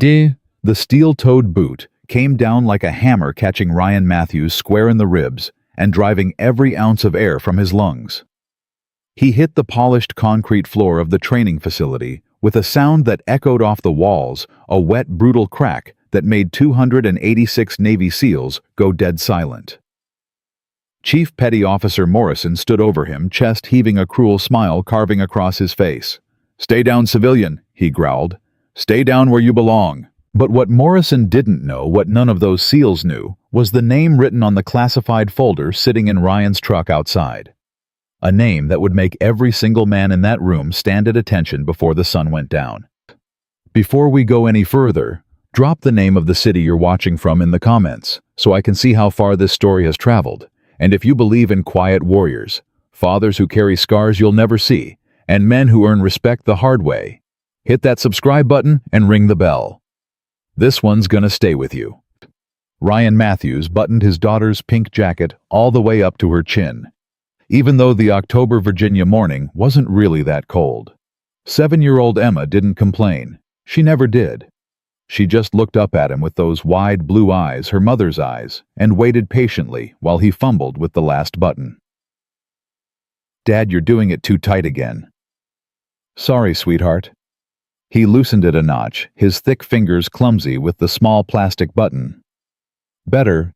The steel-toed boot came down like a hammer, catching Ryan Matthews square in the ribs and driving every ounce of air from his lungs. He hit the polished concrete floor of the training facility with a sound that echoed off the walls, a wet, brutal crack that made 286 Navy SEALs go dead silent. Chief Petty Officer Morrison stood over him, chest heaving, a cruel smile carving across his face. "Stay down, civilian," he growled. "Stay down where you belong." But what Morrison didn't know, what none of those SEALs knew, was the name written on the classified folder sitting in Ryan's truck outside. A name that would make every single man in that room stand at attention before the sun went down. Before we go any further, drop the name of the city you're watching from in the comments, so I can see how far this story has traveled. And if you believe in quiet warriors, fathers who carry scars you'll never see, and men who earn respect the hard way, hit that subscribe button and ring the bell. This one's gonna stay with you. Ryan Matthews buttoned his daughter's pink jacket all the way up to her chin, even though the October Virginia morning wasn't really that cold. 7-year-old Emma didn't complain. She never did. She just looked up at him with those wide blue eyes, her mother's eyes, and waited patiently while he fumbled with the last button. "Dad, you're doing it too tight again." "Sorry, sweetheart." He loosened it a notch, his thick fingers clumsy with the small plastic button. Better.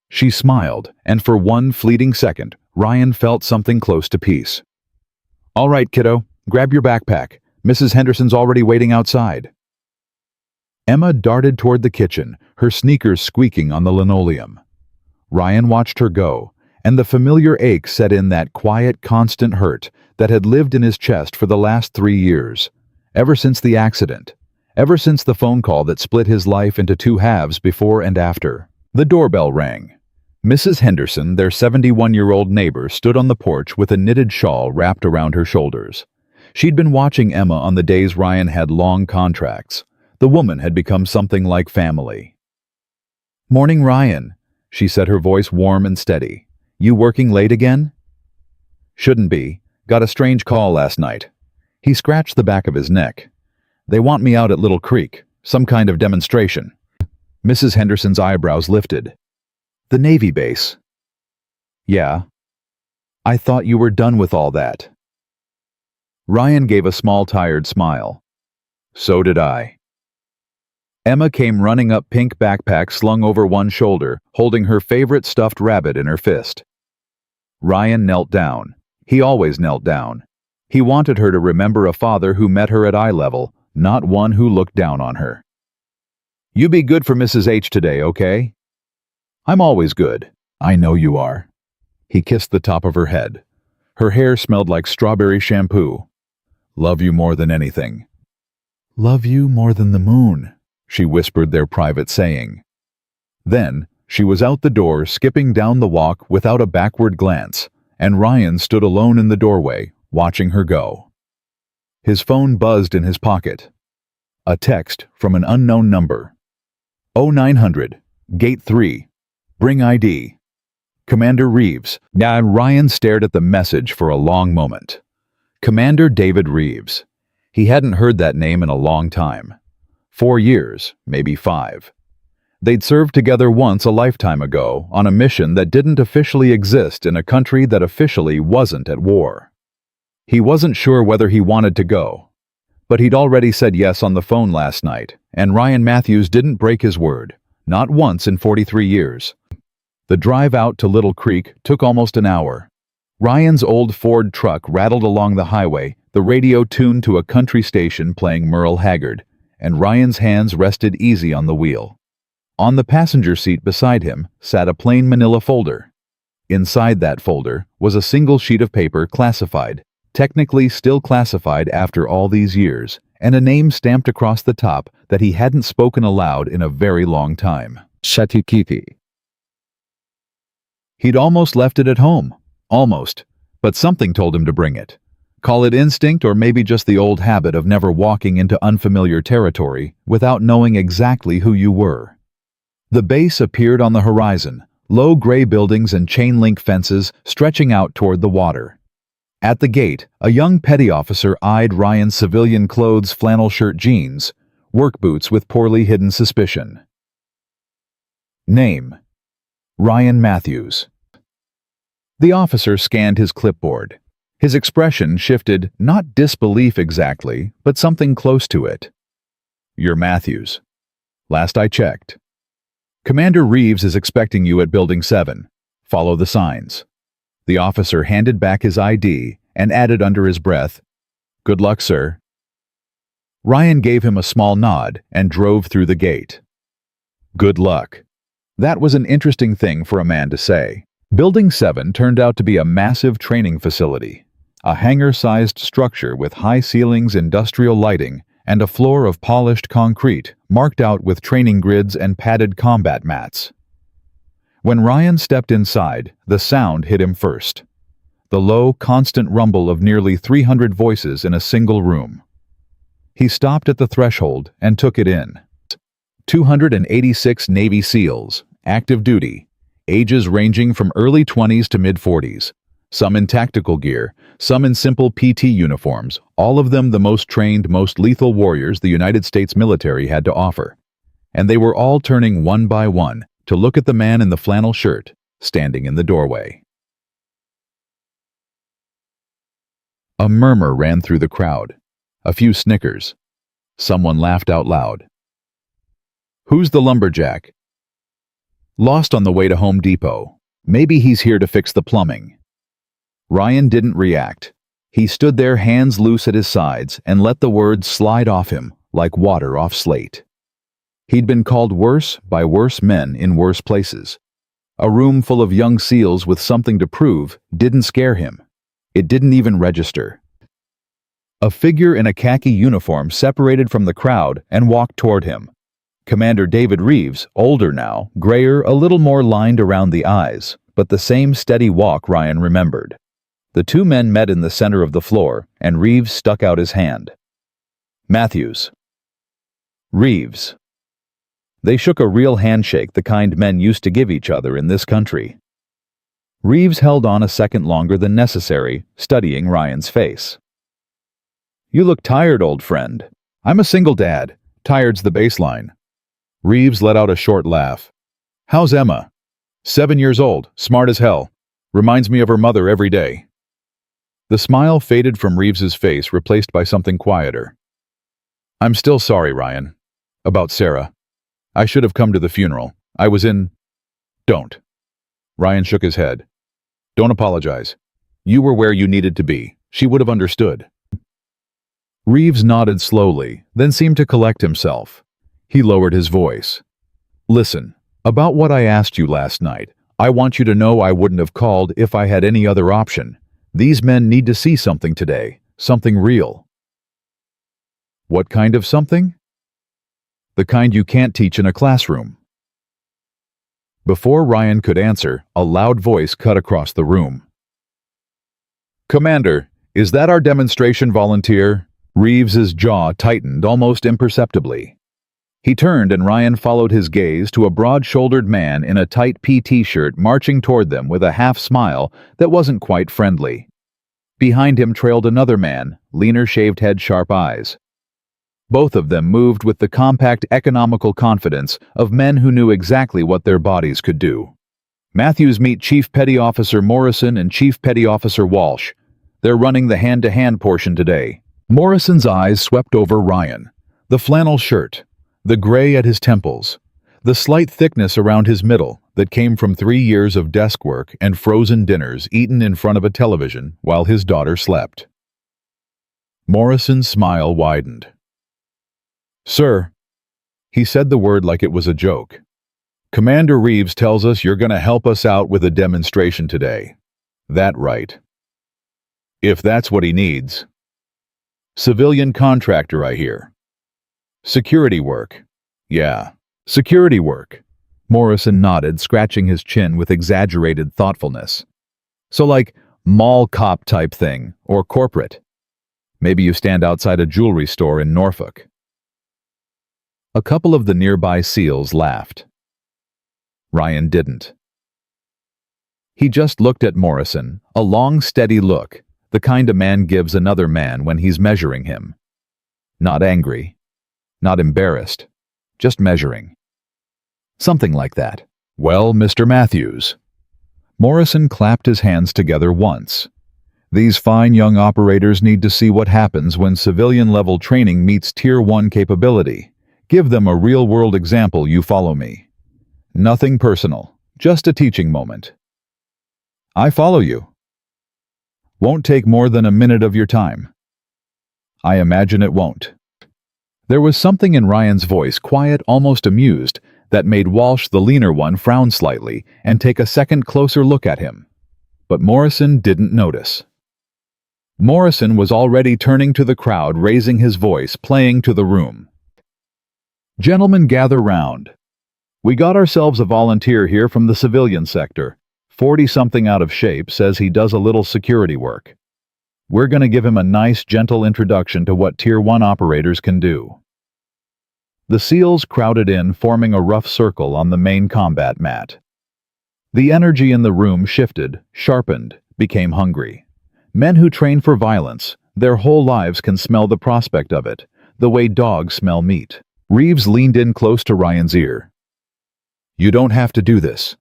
She smiled, and for one fleeting second, Ryan felt something close to peace. "All right, kiddo, grab your backpack. Mrs. Henderson's already waiting outside." Emma darted toward the kitchen, her sneakers squeaking on the linoleum. Ryan watched her go, and the familiar ache set in, that quiet, constant hurt that had lived in his chest for the last 3 years, ever since the accident, ever since the phone call that split his life into 2 halves before and after. The doorbell rang. Mrs. Henderson, their 71-year-old neighbor, stood on the porch with a knitted shawl wrapped around her shoulders. She'd been watching Emma on the days Ryan had long contracts. The woman had become something like family. "Morning, Ryan," she said, her voice warm and steady. "You working late again?" "Shouldn't be. Got a strange call last night." He scratched the back of his neck. "They want me out at Little Creek. Some kind of demonstration." Mrs. Henderson's eyebrows lifted. "The Navy base?" "Yeah." "I thought you were done with all that." Ryan gave a small, tired smile. "So did I." Emma came running up, pink backpack slung over one shoulder, holding her favorite stuffed rabbit in her fist. Ryan knelt down. He always knelt down. He wanted her to remember a father who met her at eye level, not one who looked down on her. "You be good for Mrs. H today, okay?" "I'm always good." "I know you are." He kissed the top of her head. Her hair smelled like strawberry shampoo. "Love you more than anything." "Love you more than the moon," she whispered their private saying. Then, she was out the door, skipping down the walk without a backward glance, and Ryan stood alone in the doorway, watching her go. His phone buzzed in his pocket. A text from an unknown number. 0900, Gate 3. Bring ID. Commander Reeves. Now Ryan stared at the message for a long moment. Commander David Reeves. He hadn't heard that name in a long time. 4 years, maybe 5. They'd served together once a lifetime ago on a mission that didn't officially exist in a country that officially wasn't at war. He wasn't sure whether he wanted to go, but he'd already said yes on the phone last night, and Ryan Matthews didn't break his word, not once in 43 years. The drive out to Little Creek took almost an hour. Ryan's old Ford truck rattled along the highway, the radio tuned to a country station playing Merle Haggard, and Ryan's hands rested easy on the wheel. On the passenger seat beside him sat a plain manila folder. Inside that folder was a single sheet of paper, classified, technically still classified after all these years, and a name stamped across the top that he hadn't spoken aloud in a very long time. Shatikiti. He'd almost left it at home. Almost. But something told him to bring it. Call it instinct, or maybe just the old habit of never walking into unfamiliar territory without knowing exactly who you were. The base appeared on the horizon, low gray buildings and chain-link fences stretching out toward the water. At the gate, a young petty officer eyed Ryan's civilian clothes, flannel shirt, jeans, work boots with poorly hidden suspicion. Name: Ryan Matthews. The officer scanned his clipboard. His expression shifted, not disbelief exactly, but something close to it. You're Matthews. Last I checked. Commander Reeves is expecting you at Building 7. Follow the signs. The officer handed back his ID and added under his breath, Good luck, sir. Ryan gave him a small nod and drove through the gate. Good luck. That was an interesting thing for a man to say. Building 7 turned out to be a massive training facility, a hangar-sized structure with high ceilings, industrial lighting, and a floor of polished concrete marked out with training grids and padded combat mats. When Ryan stepped inside, the sound hit him first. The low, constant rumble of nearly 300 voices in a single room. He stopped at the threshold and took it in. 286 Navy SEALs, active duty, ages ranging from early 20s to mid-40s, some in tactical gear, some in simple PT uniforms, all of them the most trained, most lethal warriors the United States military had to offer. And they were all turning one by one to look at the man in the flannel shirt, standing in the doorway. A murmur ran through the crowd. A few snickers. Someone laughed out loud. Who's the lumberjack? Lost on the way to Home Depot. Maybe he's here to fix the plumbing. Ryan didn't react. He stood there, hands loose at his sides, and let the words slide off him like water off slate. He'd been called worse by worse men in worse places. A room full of young SEALs with something to prove didn't scare him. It didn't even register. A figure in a khaki uniform separated from the crowd and walked toward him. Commander David Reeves, older now, grayer, a little more lined around the eyes, but the same steady walk Ryan remembered. The two men met in the center of the floor, and Reeves stuck out his hand. Matthews. Reeves. They shook a real handshake, the kind men used to give each other in this country. Reeves held on a second longer than necessary, studying Ryan's face. You look tired, old friend. I'm a single dad. Tired's the baseline. Reeves let out a short laugh. How's Emma? 7 years old, smart as hell. Reminds me of her mother every day. The smile faded from Reeves's face, replaced by something quieter. I'm still sorry, Ryan. About Sarah. I should have come to the funeral. I was in... Don't. Ryan shook his head. Don't apologize. You were where you needed to be. She would have understood. Reeves nodded slowly, then seemed to collect himself. He lowered his voice. Listen, about what I asked you last night, I want you to know I wouldn't have called if I had any other option. These men need to see something today, something real. What kind of something? The kind you can't teach in a classroom. Before Ryan could answer, a loud voice cut across the room. Commander, is that our demonstration volunteer? Reeves's jaw tightened almost imperceptibly. He turned and Ryan followed his gaze to a broad-shouldered man in a tight PT shirt marching toward them with a half-smile that wasn't quite friendly. Behind him trailed another man, leaner shaved head, sharp eyes. Both of them moved with the compact, economical confidence of men who knew exactly what their bodies could do. Matthews, meet Chief Petty Officer Morrison and Chief Petty Officer Walsh. They're running the hand-to-hand portion today. Morrison's eyes swept over Ryan. The flannel shirt, the gray at his temples, the slight thickness around his middle that came from 3 years of desk work and frozen dinners eaten in front of a television while his daughter slept. Morrison's smile widened. Sir, he said the word like it was a joke. Commander Reeves tells us you're going to help us out with a demonstration today. That right? If that's what he needs. Civilian contractor, I hear. Security work. Yeah, security work. Morrison nodded, scratching his chin with exaggerated thoughtfulness. So like mall cop type thing, or corporate. Maybe you stand outside a jewelry store in Norfolk. A couple of the nearby SEALs laughed. Ryan didn't. He just looked at Morrison, a long, steady look, the kind a man gives another man when he's measuring him. Not angry. not embarrassed, just measuring. Something like that. Well, Mr. Matthews. Morrison clapped his hands together once. These fine young operators need to see what happens when civilian-level training meets Tier 1 capability. Give them a real-world example, you follow me. Nothing personal, just a teaching moment. I follow you. Won't take more than a minute of your time. I imagine it won't. There was something in Ryan's voice, quiet, almost amused, that made Walsh, the leaner one, frown slightly and take a second closer look at him. But Morrison didn't notice. Morrison was already turning to the crowd, raising his voice, playing to the room. Gentlemen, gather round. We got ourselves a volunteer here from the civilian sector. 40-something out of shape, says he does a little security work. We're going to give him a nice, gentle introduction to what Tier 1 operators can do. The SEALs crowded in, forming a rough circle on the main combat mat. The energy in the room shifted, sharpened, became hungry. Men who train for violence, their whole lives can smell the prospect of it, the way dogs smell meat. Reeves leaned in close to Ryan's ear. You don't have to do this.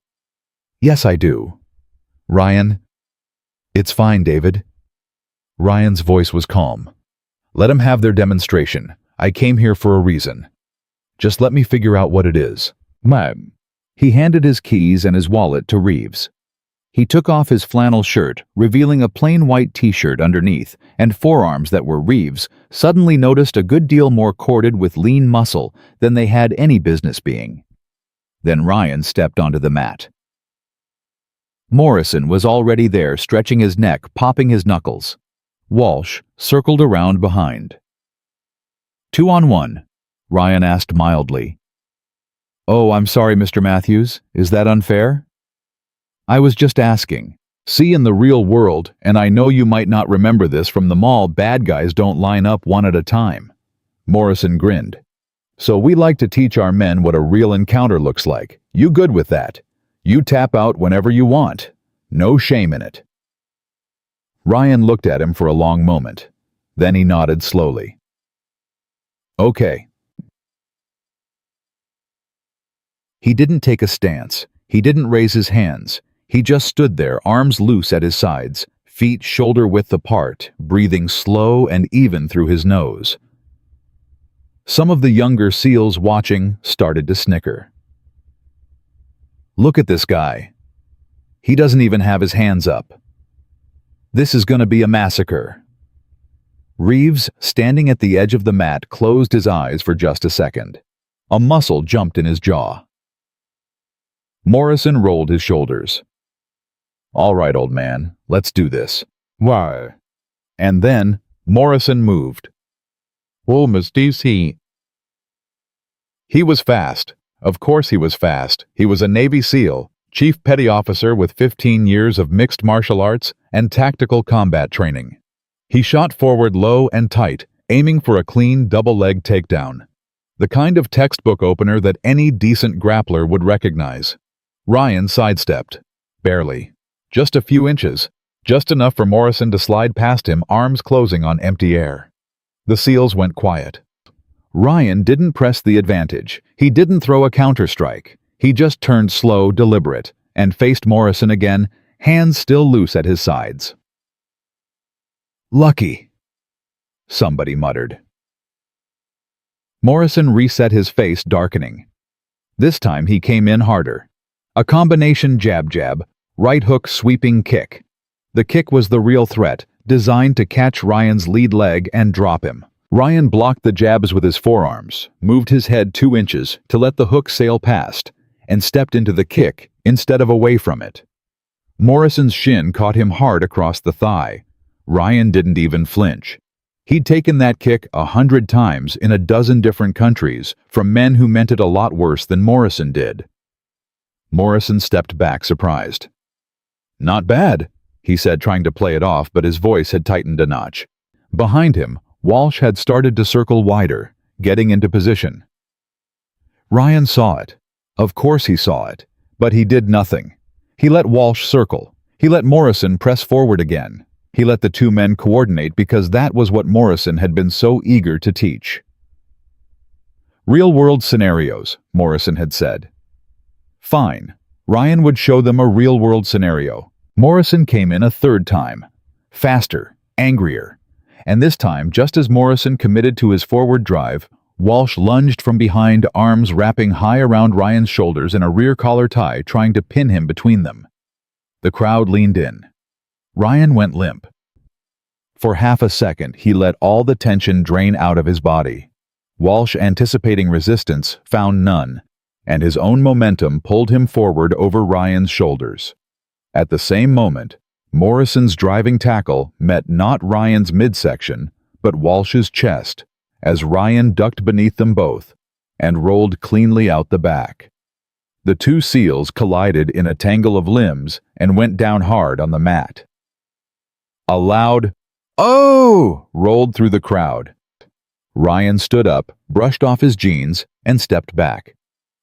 Yes, I do. Ryan. It's fine, David. Ryan's voice was calm. Let 'em have their demonstration. I came here for a reason. Just let me figure out what it is. Ma'am. He handed his keys and his wallet to Reeves. He took off his flannel shirt, revealing a plain white t-shirt underneath, and forearms that were Reeves suddenly noticed a good deal more corded with lean muscle than they had any business being. Then Ryan stepped onto the mat. Morrison was already there, stretching his neck, popping his knuckles. Walsh circled around behind. 2-on-1, Ryan asked mildly. Oh, I'm sorry, Mr. Matthews. Is that unfair? I was just asking. See, in the real world, and I know you might not remember this from the mall, bad guys don't line up one at a time. Morrison grinned. So we like to teach our men what a real encounter looks like. You good with that? You tap out whenever you want. No shame in it. Ryan looked at him for a long moment. Then he nodded slowly. Okay. He didn't take a stance. He didn't raise his hands. He just stood there, arms loose at his sides, feet shoulder-width apart, breathing slow and even through his nose. Some of the younger SEALs watching started to snicker. Look at this guy. He doesn't even have his hands up. This is going to be a massacre. Reeves, standing at the edge of the mat, closed his eyes for just a second. A muscle jumped in his jaw. Morrison rolled his shoulders. All right, old man, let's do this. Why? And then Morrison moved. Oh, Mr. C. He was fast. Of course he was fast. He was a Navy SEAL, Chief Petty Officer with 15 years of mixed martial arts and tactical combat training. He shot forward low and tight, aiming for a clean double-leg takedown. The kind of textbook opener that any decent grappler would recognize. Ryan sidestepped. Barely. Just a few inches. Just enough for Morrison to slide past him, arms closing on empty air. The SEALs went quiet. Ryan didn't press the advantage. He didn't throw a counter-strike. He just turned slow, deliberate, and faced Morrison again, hands still loose at his sides. Lucky, somebody muttered. Morrison reset, his face darkening. This time he came in harder. A combination jab-jab, right hook sweeping kick. The kick was the real threat, designed to catch Ryan's lead leg and drop him. Ryan blocked the jabs with his forearms, moved his head 2 inches to let the hook sail past, and stepped into the kick instead of away from it. Morrison's shin caught him hard across the thigh. Ryan didn't even flinch. He'd taken that kick 100 times in a dozen different countries from men who meant it a lot worse than Morrison did. Morrison stepped back, surprised. Not bad, he said, trying to play it off, but his voice had tightened a notch. Behind him, Walsh had started to circle wider, getting into position. Ryan saw it. Of course he saw it, but he did nothing. He let Walsh circle. He let Morrison press forward again. He let the two men coordinate because that was what Morrison had been so eager to teach. Real-world scenarios, Morrison had said. Fine. Ryan would show them a real-world scenario. Morrison came in a third time. Faster, angrier. And this time, just as Morrison committed to his forward drive, Walsh lunged from behind, arms wrapping high around Ryan's shoulders in a rear collar tie, trying to pin him between them. The crowd leaned in. Ryan went limp. For half a second, he let all the tension drain out of his body. Walsh, anticipating resistance, found none, and his own momentum pulled him forward over Ryan's shoulders. At the same moment, Morrison's driving tackle met not Ryan's midsection, but Walsh's chest, as Ryan ducked beneath them both and rolled cleanly out the back. The two SEALs collided in a tangle of limbs and went down hard on the mat. A loud "Oh!" rolled through the crowd. Ryan stood up, brushed off his jeans, and stepped back.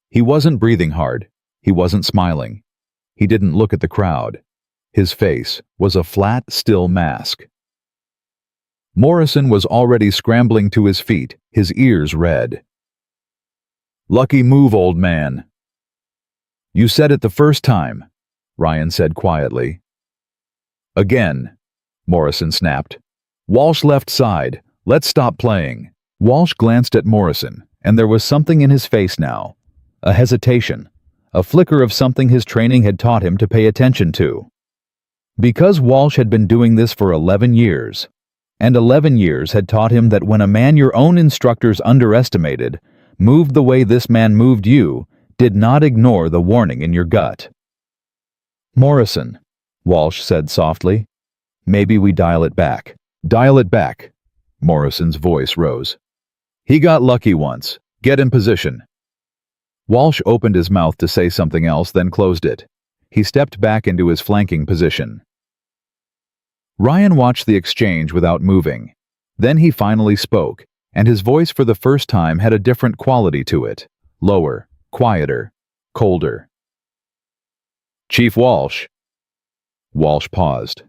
He wasn't breathing hard. He wasn't smiling. He didn't look at the crowd. His face was a flat, still mask. Morrison was already scrambling to his feet, his ears red. "Lucky move, old man." "You said it the first time," Ryan said quietly. "Again," Morrison snapped. "Walsh left side. Let's stop playing." Walsh glanced at Morrison, and there was something in his face now. A hesitation. A flicker of something his training had taught him to pay attention to. Because Walsh had been doing this for 11 years, and 11 years had taught him that when a man your own instructors underestimated, moved the way this man moved you, did not ignore the warning in your gut. "Morrison," Walsh said softly, "maybe we dial it back." "Dial it back." Morrison's voice rose. "He got lucky once. Get in position." Walsh opened his mouth to say something else, then closed it. He stepped back into his flanking position. Ryan watched the exchange without moving. Then he finally spoke, and his voice for the first time had a different quality to it. Lower, quieter, colder. "Chief Walsh." Walsh paused.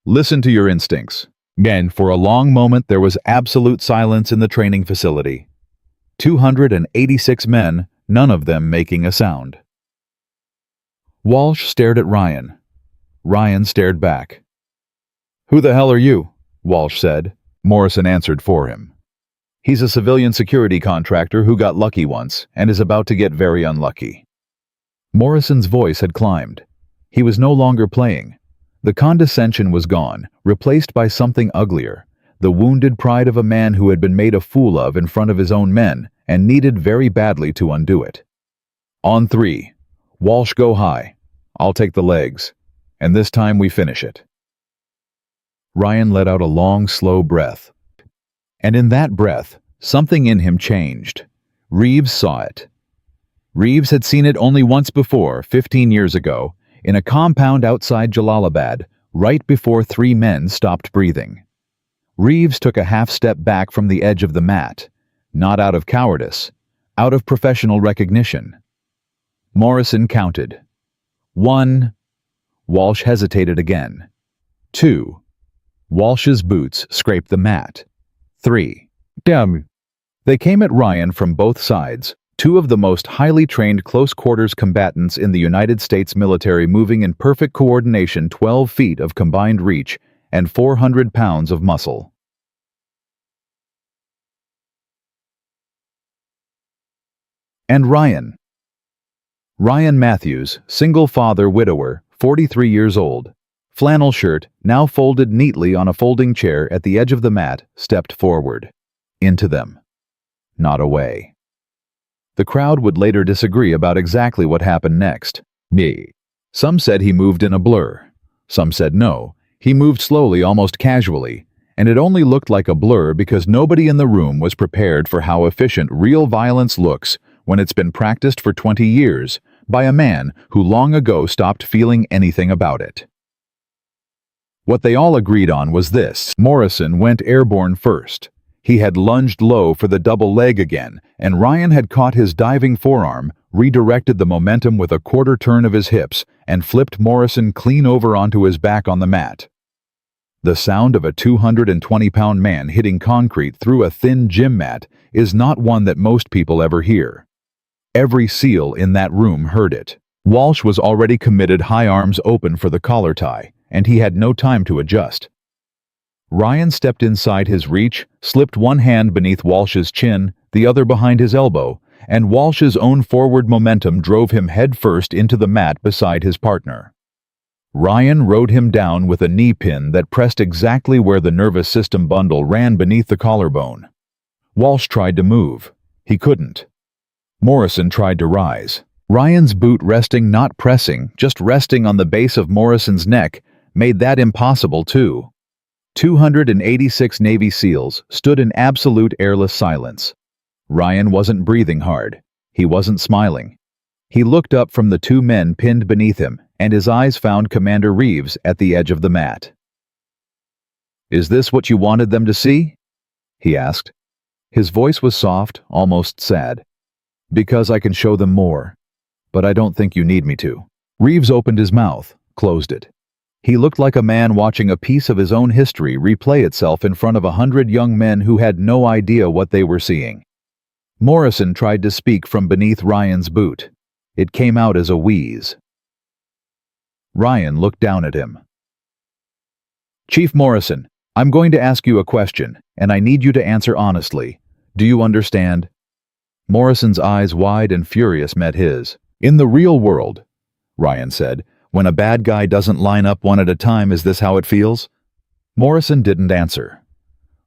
"Listen to your instincts." Again, for a long moment there was absolute silence in the training facility. 286 men, none of them making a sound. Walsh stared at Ryan. Ryan stared back. "Who the hell are you?" Walsh said. Morrison answered for him. "He's a civilian security contractor who got lucky once and is about to get very unlucky." Morrison's voice had climbed. He was no longer playing. The condescension was gone, replaced by something uglier, the wounded pride of a man who had been made a fool of in front of his own men and needed very badly to undo it. "On 3. Walsh, go high. I'll take the legs. And this time we finish it." Ryan let out a long, slow breath. And in that breath, something in him changed. Reeves saw it. Reeves had seen it only once before, 15 years ago, in a compound outside Jalalabad, right before 3 men stopped breathing. Reeves took a half step back from the edge of the mat, not out of cowardice, out of professional recognition. Morrison counted. 1. Walsh hesitated again. 2. Walsh's boots scraped the mat. 3. Damn. They came at Ryan from both sides, 2 of the most highly trained close-quarters combatants in the United States military, moving in perfect coordination, 12 feet of combined reach and 400 pounds of muscle. And Ryan. Ryan Matthews, single father, widower, 43 years old. Flannel shirt, now folded neatly on a folding chair at the edge of the mat, stepped forward. Into them. Not away. The crowd would later disagree about exactly what happened next. Me. Some said he moved in a blur. Some said no, he moved slowly, almost casually, and it only looked like a blur because nobody in the room was prepared for how efficient real violence looks when it's been practiced for 20 years by a man who long ago stopped feeling anything about it. What they all agreed on was this: Morrison went airborne first. He had lunged low for the double leg again, and Ryan had caught his diving forearm, redirected the momentum with a quarter turn of his hips, and flipped Morrison clean over onto his back on the mat. The sound of a 220-pound man hitting concrete through a thin gym mat is not one that most people ever hear. Every SEAL in that room heard it. Walsh was already committed, high arms open for the collar tie, and he had no time to adjust. Ryan stepped inside his reach, slipped one hand beneath Walsh's chin, the other behind his elbow, and Walsh's own forward momentum drove him headfirst into the mat beside his partner. Ryan rode him down with a knee pin that pressed exactly where the nervous system bundle ran beneath the collarbone. Walsh tried to move. He couldn't. Morrison tried to rise. Ryan's boot resting, not pressing, just resting on the base of Morrison's neck, made that impossible too. 286 Navy SEALs stood in absolute airless silence. Ryan wasn't breathing hard. He wasn't smiling. He looked up from the two men pinned beneath him, and his eyes found Commander Reeves at the edge of the mat. "Is this what you wanted them to see?" he asked. His voice was soft, almost sad. "Because I can show them more. But I don't think you need me to." Reeves opened his mouth, closed it. He looked like a man watching a piece of his own history replay itself in front of 100 young men who had no idea what they were seeing. Morrison tried to speak from beneath Ryan's boot. It came out as a wheeze. Ryan looked down at him. "Chief Morrison, I'm going to ask you a question, and I need you to answer honestly. Do you understand?" Morrison's eyes, wide and furious, met his. "In the real world," Ryan said, "when a bad guy doesn't line up one at a time, is this how it feels?" Morrison didn't answer.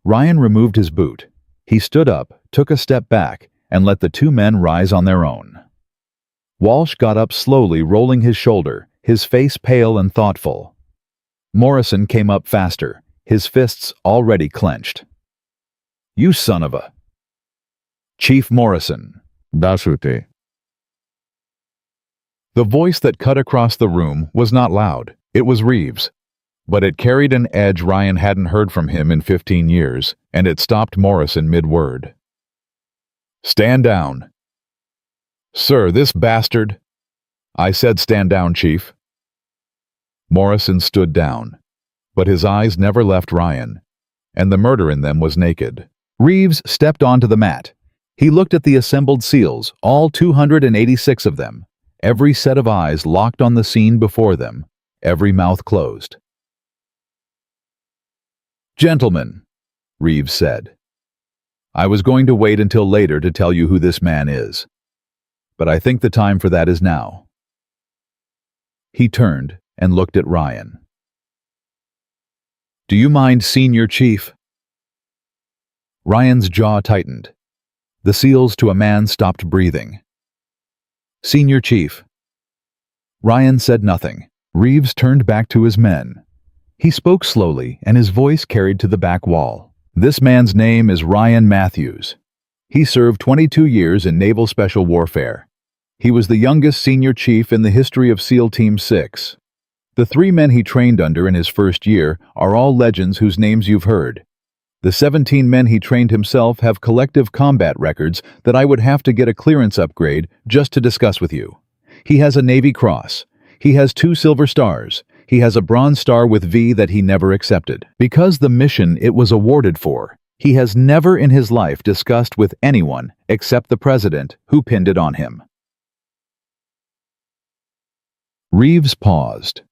Ryan removed his boot. He stood up, took a step back, and let the two men rise on their own. Walsh got up slowly, rolling his shoulder, his face pale and thoughtful. Morrison came up faster, his fists already clenched. "You son of a..." "Chief Morrison." Dasute. The voice that cut across the room was not loud. It was Reeves. But it carried an edge Ryan hadn't heard from him in 15 years, and it stopped Morrison mid-word. "Stand down." "Sir, this bastard..." "I said stand down, Chief." Morrison stood down, but his eyes never left Ryan, and the murder in them was naked. Reeves stepped onto the mat. He looked at the assembled SEALs, all 286 of them, every set of eyes locked on the scene before them, every mouth closed. "Gentlemen," Reeves said, "I was going to wait until later to tell you who this man is, but I think the time for that is now." He turned and looked at Ryan. "Do you mind, Senior Chief?" Ryan's jaw tightened. The SEALs to a man stopped breathing. "Senior Chief." Ryan said nothing. Reeves turned back to his men. He spoke slowly, and his voice carried to the back wall. "This man's name is Ryan Matthews. He served 22 years in Naval Special Warfare. He was the youngest senior chief in the history of SEAL Team 6. The 3 men he trained under in his first year are all legends whose names you've heard. The 17 men he trained himself have collective combat records that I would have to get a clearance upgrade just to discuss with you. He has a Navy Cross. He has 2 Silver Stars. He has a Bronze Star with V that he never accepted. Because the mission it was awarded for, he has never in his life discussed with anyone except the President, who pinned it on him." Reeves paused.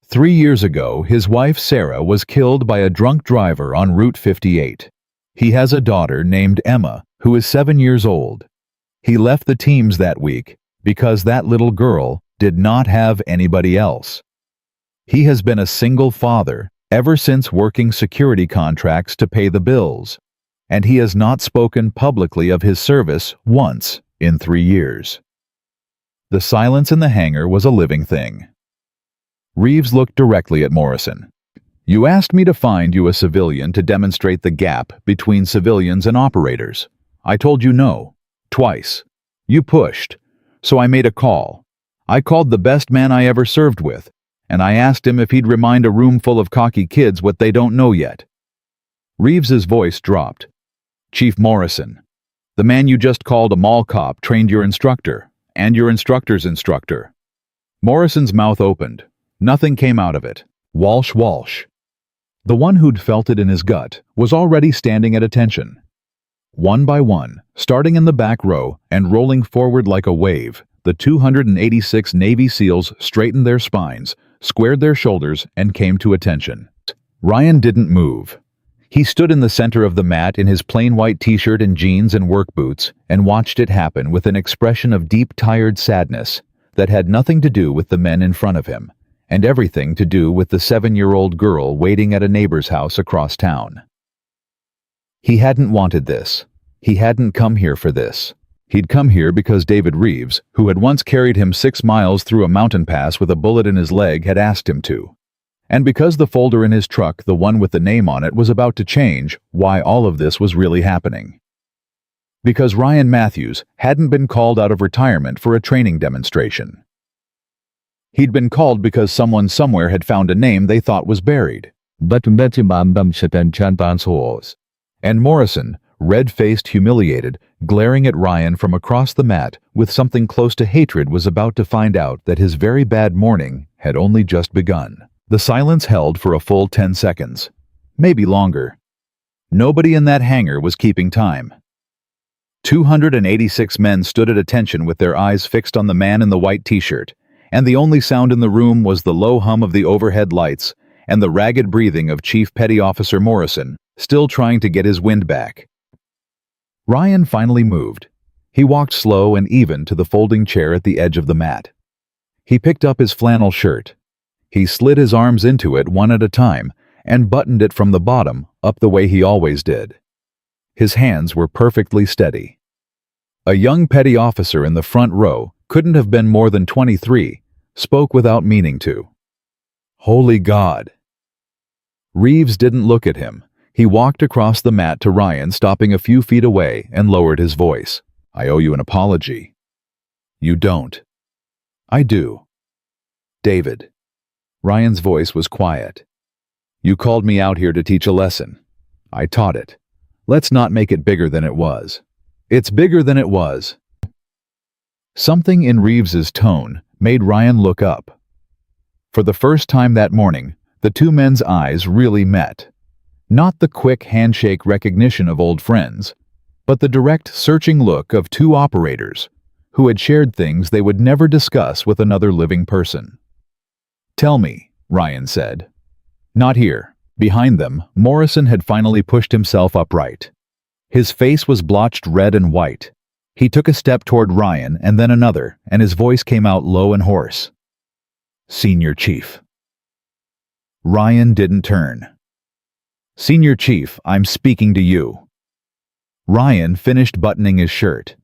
3 years ago, his wife Sarah was killed by a drunk driver on Route 58. He has a daughter named Emma, who is 7 years old. He left the teams that week because that little girl did not have anybody else. He has been a single father ever since working security contracts to pay the bills, and he has not spoken publicly of his service once in 3 years. The silence in the hangar was a living thing. Reeves looked directly at Morrison. "You asked me to find you a civilian to demonstrate the gap between civilians and operators. I told you no. Twice. You pushed. So I made a call. I called the best man I ever served with, and I asked him if he'd remind a room full of cocky kids what they don't know yet." Reeves's voice dropped. "Chief Morrison, the man you just called a mall cop trained your instructor, and your instructor's instructor." Morrison's mouth opened. Nothing came out of it. Walsh. The one who'd felt it in his gut was already standing at attention. One by one, starting in the back row and rolling forward like a wave, the 286 Navy SEALs straightened their spines, squared their shoulders, and came to attention. Ryan didn't move. He stood in the center of the mat in his plain white t-shirt and jeans and work boots and watched it happen with an expression of deep, tired sadness that had nothing to do with the men in front of him and everything to do with the 7-year-old girl waiting at a neighbor's house across town. He hadn't wanted this. He hadn't come here for this. He'd come here because David Reeves, who had once carried him 6 miles through a mountain pass with a bullet in his leg, had asked him to. And because the folder in his truck, the one with the name on it, was about to change, why all of this was really happening. Because Ryan Matthews hadn't been called out of retirement for a training demonstration. He'd been called because someone somewhere had found a name they thought was buried. And Morrison, red-faced, humiliated, glaring at Ryan from across the mat with something close to hatred, was about to find out that his very bad morning had only just begun. The silence held for a full 10 seconds. Maybe longer. Nobody in that hangar was keeping time. 286 men stood at attention with their eyes fixed on the man in the white t-shirt, and the only sound in the room was the low hum of the overhead lights and the ragged breathing of Chief Petty Officer Morrison, still trying to get his wind back. Ryan finally moved. He walked slow and even to the folding chair at the edge of the mat. He picked up his flannel shirt. He slid his arms into it one at a time and buttoned it from the bottom up the way he always did. His hands were perfectly steady. A young petty officer in the front row, couldn't have been more than 23, spoke without meaning to. Holy God! Reeves didn't look at him. He walked across the mat to Ryan, stopping a few feet away, and lowered his voice. I owe you an apology. You don't. I do. David. Ryan's voice was quiet. You called me out here to teach a lesson. I taught it. Let's not make it bigger than it was. It's bigger than it was. Something in Reeves's tone made Ryan look up. For the first time that morning, the two men's eyes really met. Not the quick handshake recognition of old friends, but the direct, searching look of two operators who had shared things they would never discuss with another living person. Tell me, Ryan said. Not here. Behind them, Morrison had finally pushed himself upright. His face was blotched red and white. He took a step toward Ryan and then another, and his voice came out low and hoarse. Senior Chief. Ryan didn't turn. Senior Chief, I'm speaking to you. Ryan finished buttoning his shirt.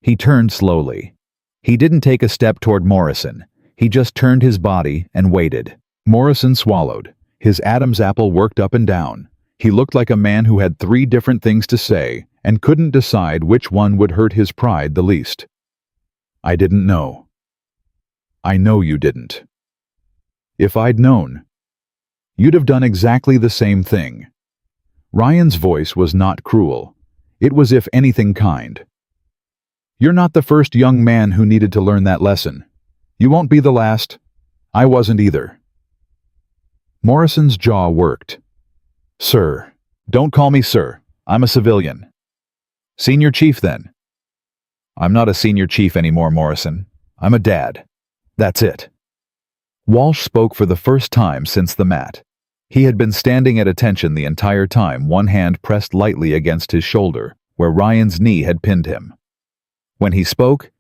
He turned slowly. He didn't take a step toward Morrison. He just turned his body and waited. Morrison swallowed. His Adam's apple worked up and down. He looked like a man who had 3 different things to say and couldn't decide which one would hurt his pride the least. I didn't know. I know you didn't. If I'd known, you'd have done exactly the same thing. Ryan's voice was not cruel. It was, if anything, kind. You're not the first young man who needed to learn that lesson. You won't be the last. I wasn't either. Morrison's jaw worked. Sir. Don't call me sir. I'm a civilian. Senior Chief, then. I'm not a senior chief anymore, Morrison. I'm a dad. That's it. Walsh spoke for the first time since the mat. He had been standing at attention the entire time, one hand pressed lightly against his shoulder, where Ryan's knee had pinned him. When he spoke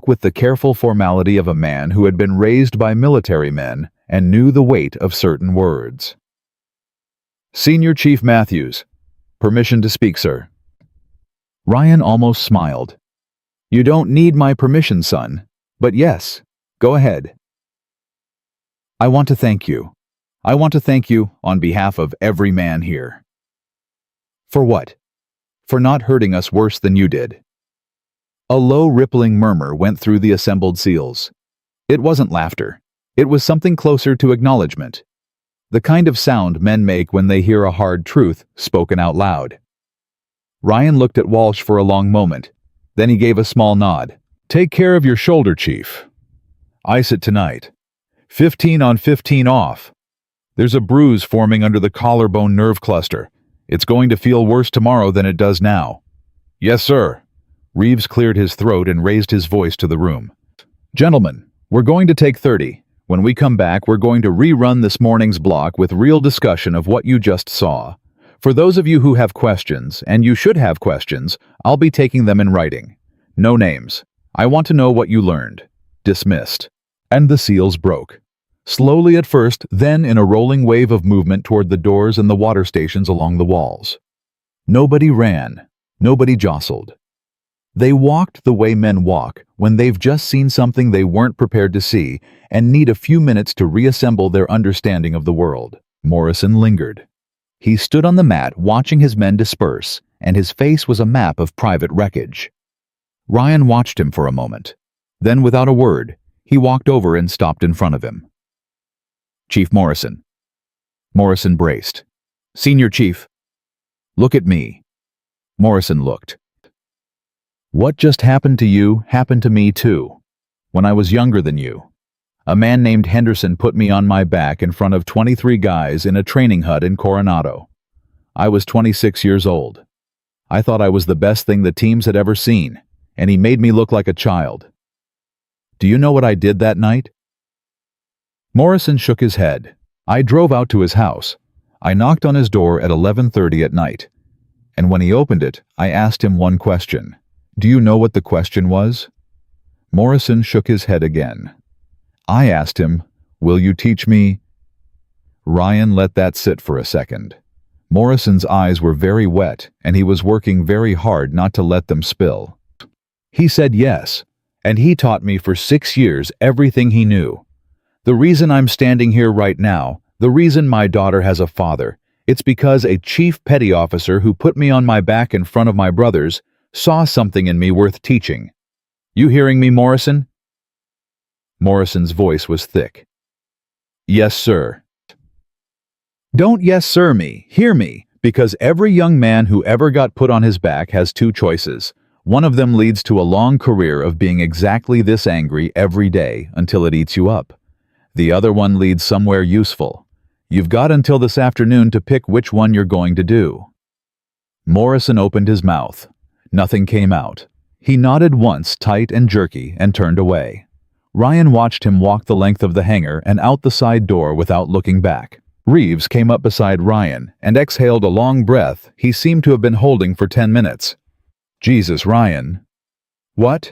with the careful formality of a man who had been raised by military men and knew the weight of certain words. Senior Chief Matthews. Permission to speak, sir. Ryan almost smiled. You don't need my permission, son, but yes, go ahead. I want to thank you. I want to thank you on behalf of every man here. For what? For not hurting us worse than you did. A low, rippling murmur went through the assembled SEALs. It wasn't laughter. It was something closer to acknowledgement. The kind of sound men make when they hear a hard truth spoken out loud. Ryan looked at Walsh for a long moment. Then he gave a small nod. Take care of your shoulder, Chief. Ice it tonight. 15 on 15 off. There's a bruise forming under the collarbone nerve cluster. It's going to feel worse tomorrow than it does now. Yes, sir. Reeves cleared his throat and raised his voice to the room. Gentlemen, we're going to take 30. When we come back, we're going to rerun this morning's block with real discussion of what you just saw. For those of you who have questions, and you should have questions, I'll be taking them in writing. No names. I want to know what you learned. Dismissed. And the seals broke. Slowly at first, then in a rolling wave of movement toward the doors and the water stations along the walls. Nobody ran. Nobody jostled. They walked the way men walk when they've just seen something they weren't prepared to see and need a few minutes to reassemble their understanding of the world. Morrison lingered. He stood on the mat watching his men disperse, and his face was a map of private wreckage. Ryan watched him for a moment. Then, without a word, he walked over and stopped in front of him. Chief Morrison. Morrison braced. Senior Chief. Look at me. Morrison looked. What just happened to you happened to me too. When I was younger than you. A man named Henderson put me on my back in front of 23 guys in a training hut in Coronado. I was 26 years old. I thought I was the best thing the teams had ever seen, and he made me look like a child. Do you know what I did that night? Morrison shook his head. I drove out to his house. I knocked on his door at 11:30 at night. And when he opened it, I asked him one question. Do you know what the question was? Morrison shook his head again. I asked him, will you teach me? Ryan let that sit for a second. Morrison's eyes were very wet, and he was working very hard not to let them spill. He said yes, and he taught me for 6 years everything he knew. The reason I'm standing here right now, the reason my daughter has a father, it's because a chief petty officer who put me on my back in front of my brothers saw something in me worth teaching. You hearing me, Morrison? Morrison's voice was thick. Yes, sir. Don't yes, sir me, hear me, because every young man who ever got put on his back has two choices. One of them leads to a long career of being exactly this angry every day until it eats you up. The other one leads somewhere useful. You've got until this afternoon to pick which one you're going to do. Morrison opened his mouth. Nothing came out. He nodded once, tight and jerky, and turned away. Ryan watched him walk the length of the hangar and out the side door without looking back. Reeves came up beside Ryan and exhaled a long breath he seemed to have been holding for 10 minutes. Jesus, Ryan. What?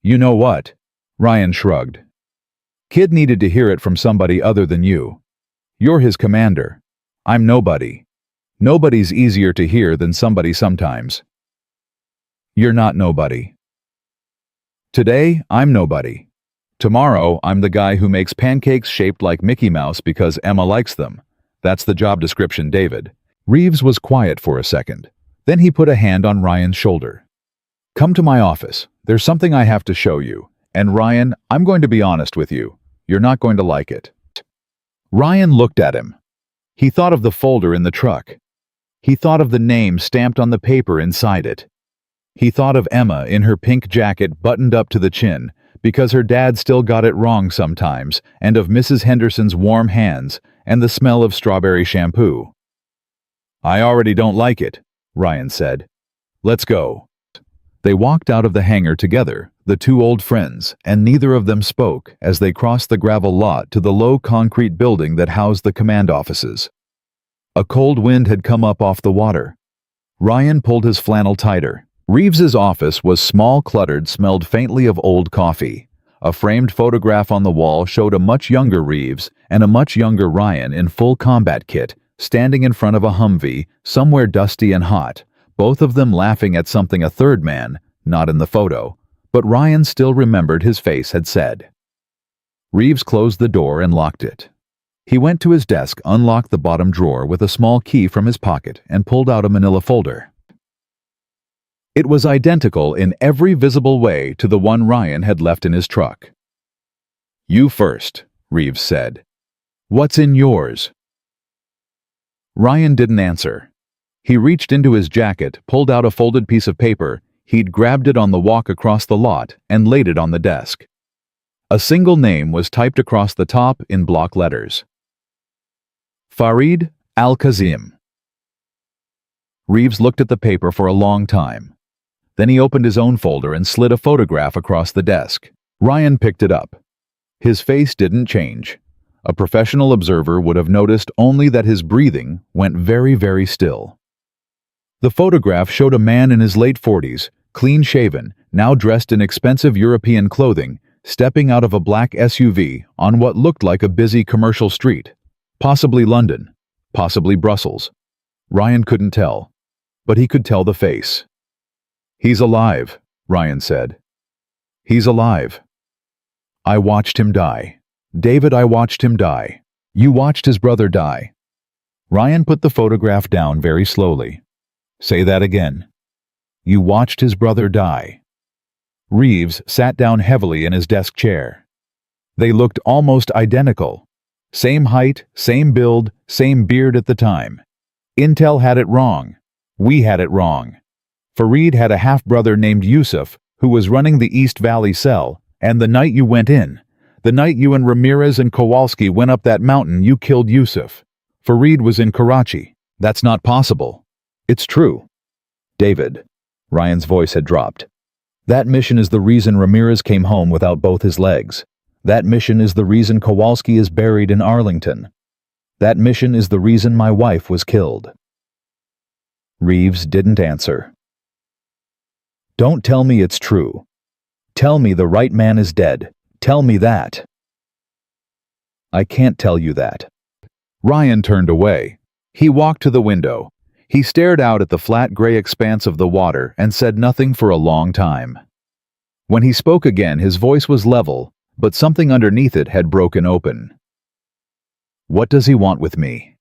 You know what? Ryan shrugged. Kid needed to hear it from somebody other than you. You're his commander. I'm nobody. Nobody's easier to hear than somebody sometimes. You're not nobody. Today, I'm nobody. Tomorrow, I'm the guy who makes pancakes shaped like Mickey Mouse because Emma likes them. That's the job description, David. Reeves was quiet for a second. Then he put a hand on Ryan's shoulder. Come to my office. There's something I have to show you. And Ryan, I'm going to be honest with you. You're not going to like it. Ryan looked at him. He thought of the folder in the truck. He thought of the name stamped on the paper inside it. He thought of Emma in her pink jacket buttoned up to the chin, because her dad still got it wrong sometimes, and of Mrs. Henderson's warm hands and the smell of strawberry shampoo. I already don't like it, Ryan said. Let's go. They walked out of the hangar together, the two old friends, and neither of them spoke as they crossed the gravel lot to the low concrete building that housed the command offices. A cold wind had come up off the water. Ryan pulled his flannel tighter. Reeves's office was small, cluttered, smelled faintly of old coffee. A framed photograph on the wall showed a much younger Reeves and a much younger Ryan in full combat kit, standing in front of a Humvee, somewhere dusty and hot, both of them laughing at something a third man, not in the photo, but Ryan still remembered his face had said. Reeves closed the door and locked it. He went to his desk, unlocked the bottom drawer with a small key from his pocket, and pulled out a manila folder. It was identical in every visible way to the one Ryan had left in his truck. You first, Reeves said. What's in yours? Ryan didn't answer. He reached into his jacket, pulled out a folded piece of paper. He'd grabbed it on the walk across the lot and laid it on the desk. A single name was typed across the top in block letters. Farid Al-Kazim. Reeves looked at the paper for a long time. Then he opened his own folder and slid a photograph across the desk. Ryan picked it up. His face didn't change. A professional observer would have noticed only that his breathing went very, very still. The photograph showed a man in his late 40s, clean-shaven, now dressed in expensive European clothing, stepping out of a black SUV on what looked like a busy commercial street. Possibly London, possibly Brussels. Ryan couldn't tell, but he could tell the face. "He's alive," Ryan said. "He's alive. I watched him die. David, I watched him die. You watched his brother die." Ryan put the photograph down very slowly. "Say that again." "You watched his brother die." Reeves sat down heavily in his desk chair. They looked almost identical. Same height, same build, same beard at the time. Intel had it wrong. We had it wrong. Fareed had a half-brother named Yusuf who was running the East Valley cell, and the night you went in, the night you and Ramirez and Kowalski went up that mountain, you killed Yusuf. Fareed was in Karachi. That's not possible. It's true. David. Ryan's voice had dropped. That mission is the reason Ramirez came home without both his legs. That mission is the reason Kowalski is buried in Arlington. That mission is the reason my wife was killed. Reeves didn't answer. Don't tell me it's true. Tell me the right man is dead. Tell me that. I can't tell you that. Ryan turned away. He walked to the window. He stared out at the flat gray expanse of the water and said nothing for a long time. When he spoke again, his voice was level, but something underneath it had broken open. What does he want with me?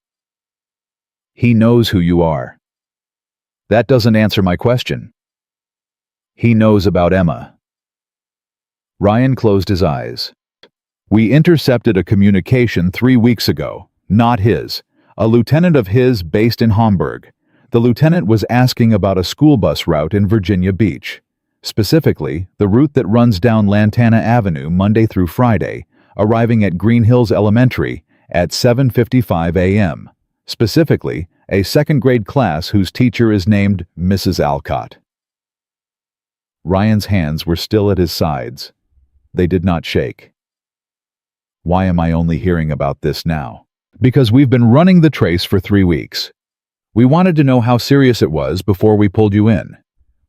He knows who you are. That doesn't answer my question. He knows about Emma. Ryan closed his eyes. We intercepted a communication 3 weeks ago, not his. A lieutenant of his based in Hamburg. The lieutenant was asking about a school bus route in Virginia Beach. Specifically, the route that runs down Lantana Avenue Monday through Friday, arriving at Green Hills Elementary at 7:55 a.m. Specifically, a second-grade class whose teacher is named Mrs. Alcott. Ryan's hands were still at his sides. They did not shake. Why am I only hearing about this now? Because we've been running the trace for 3 weeks. We wanted to know how serious it was before we pulled you in.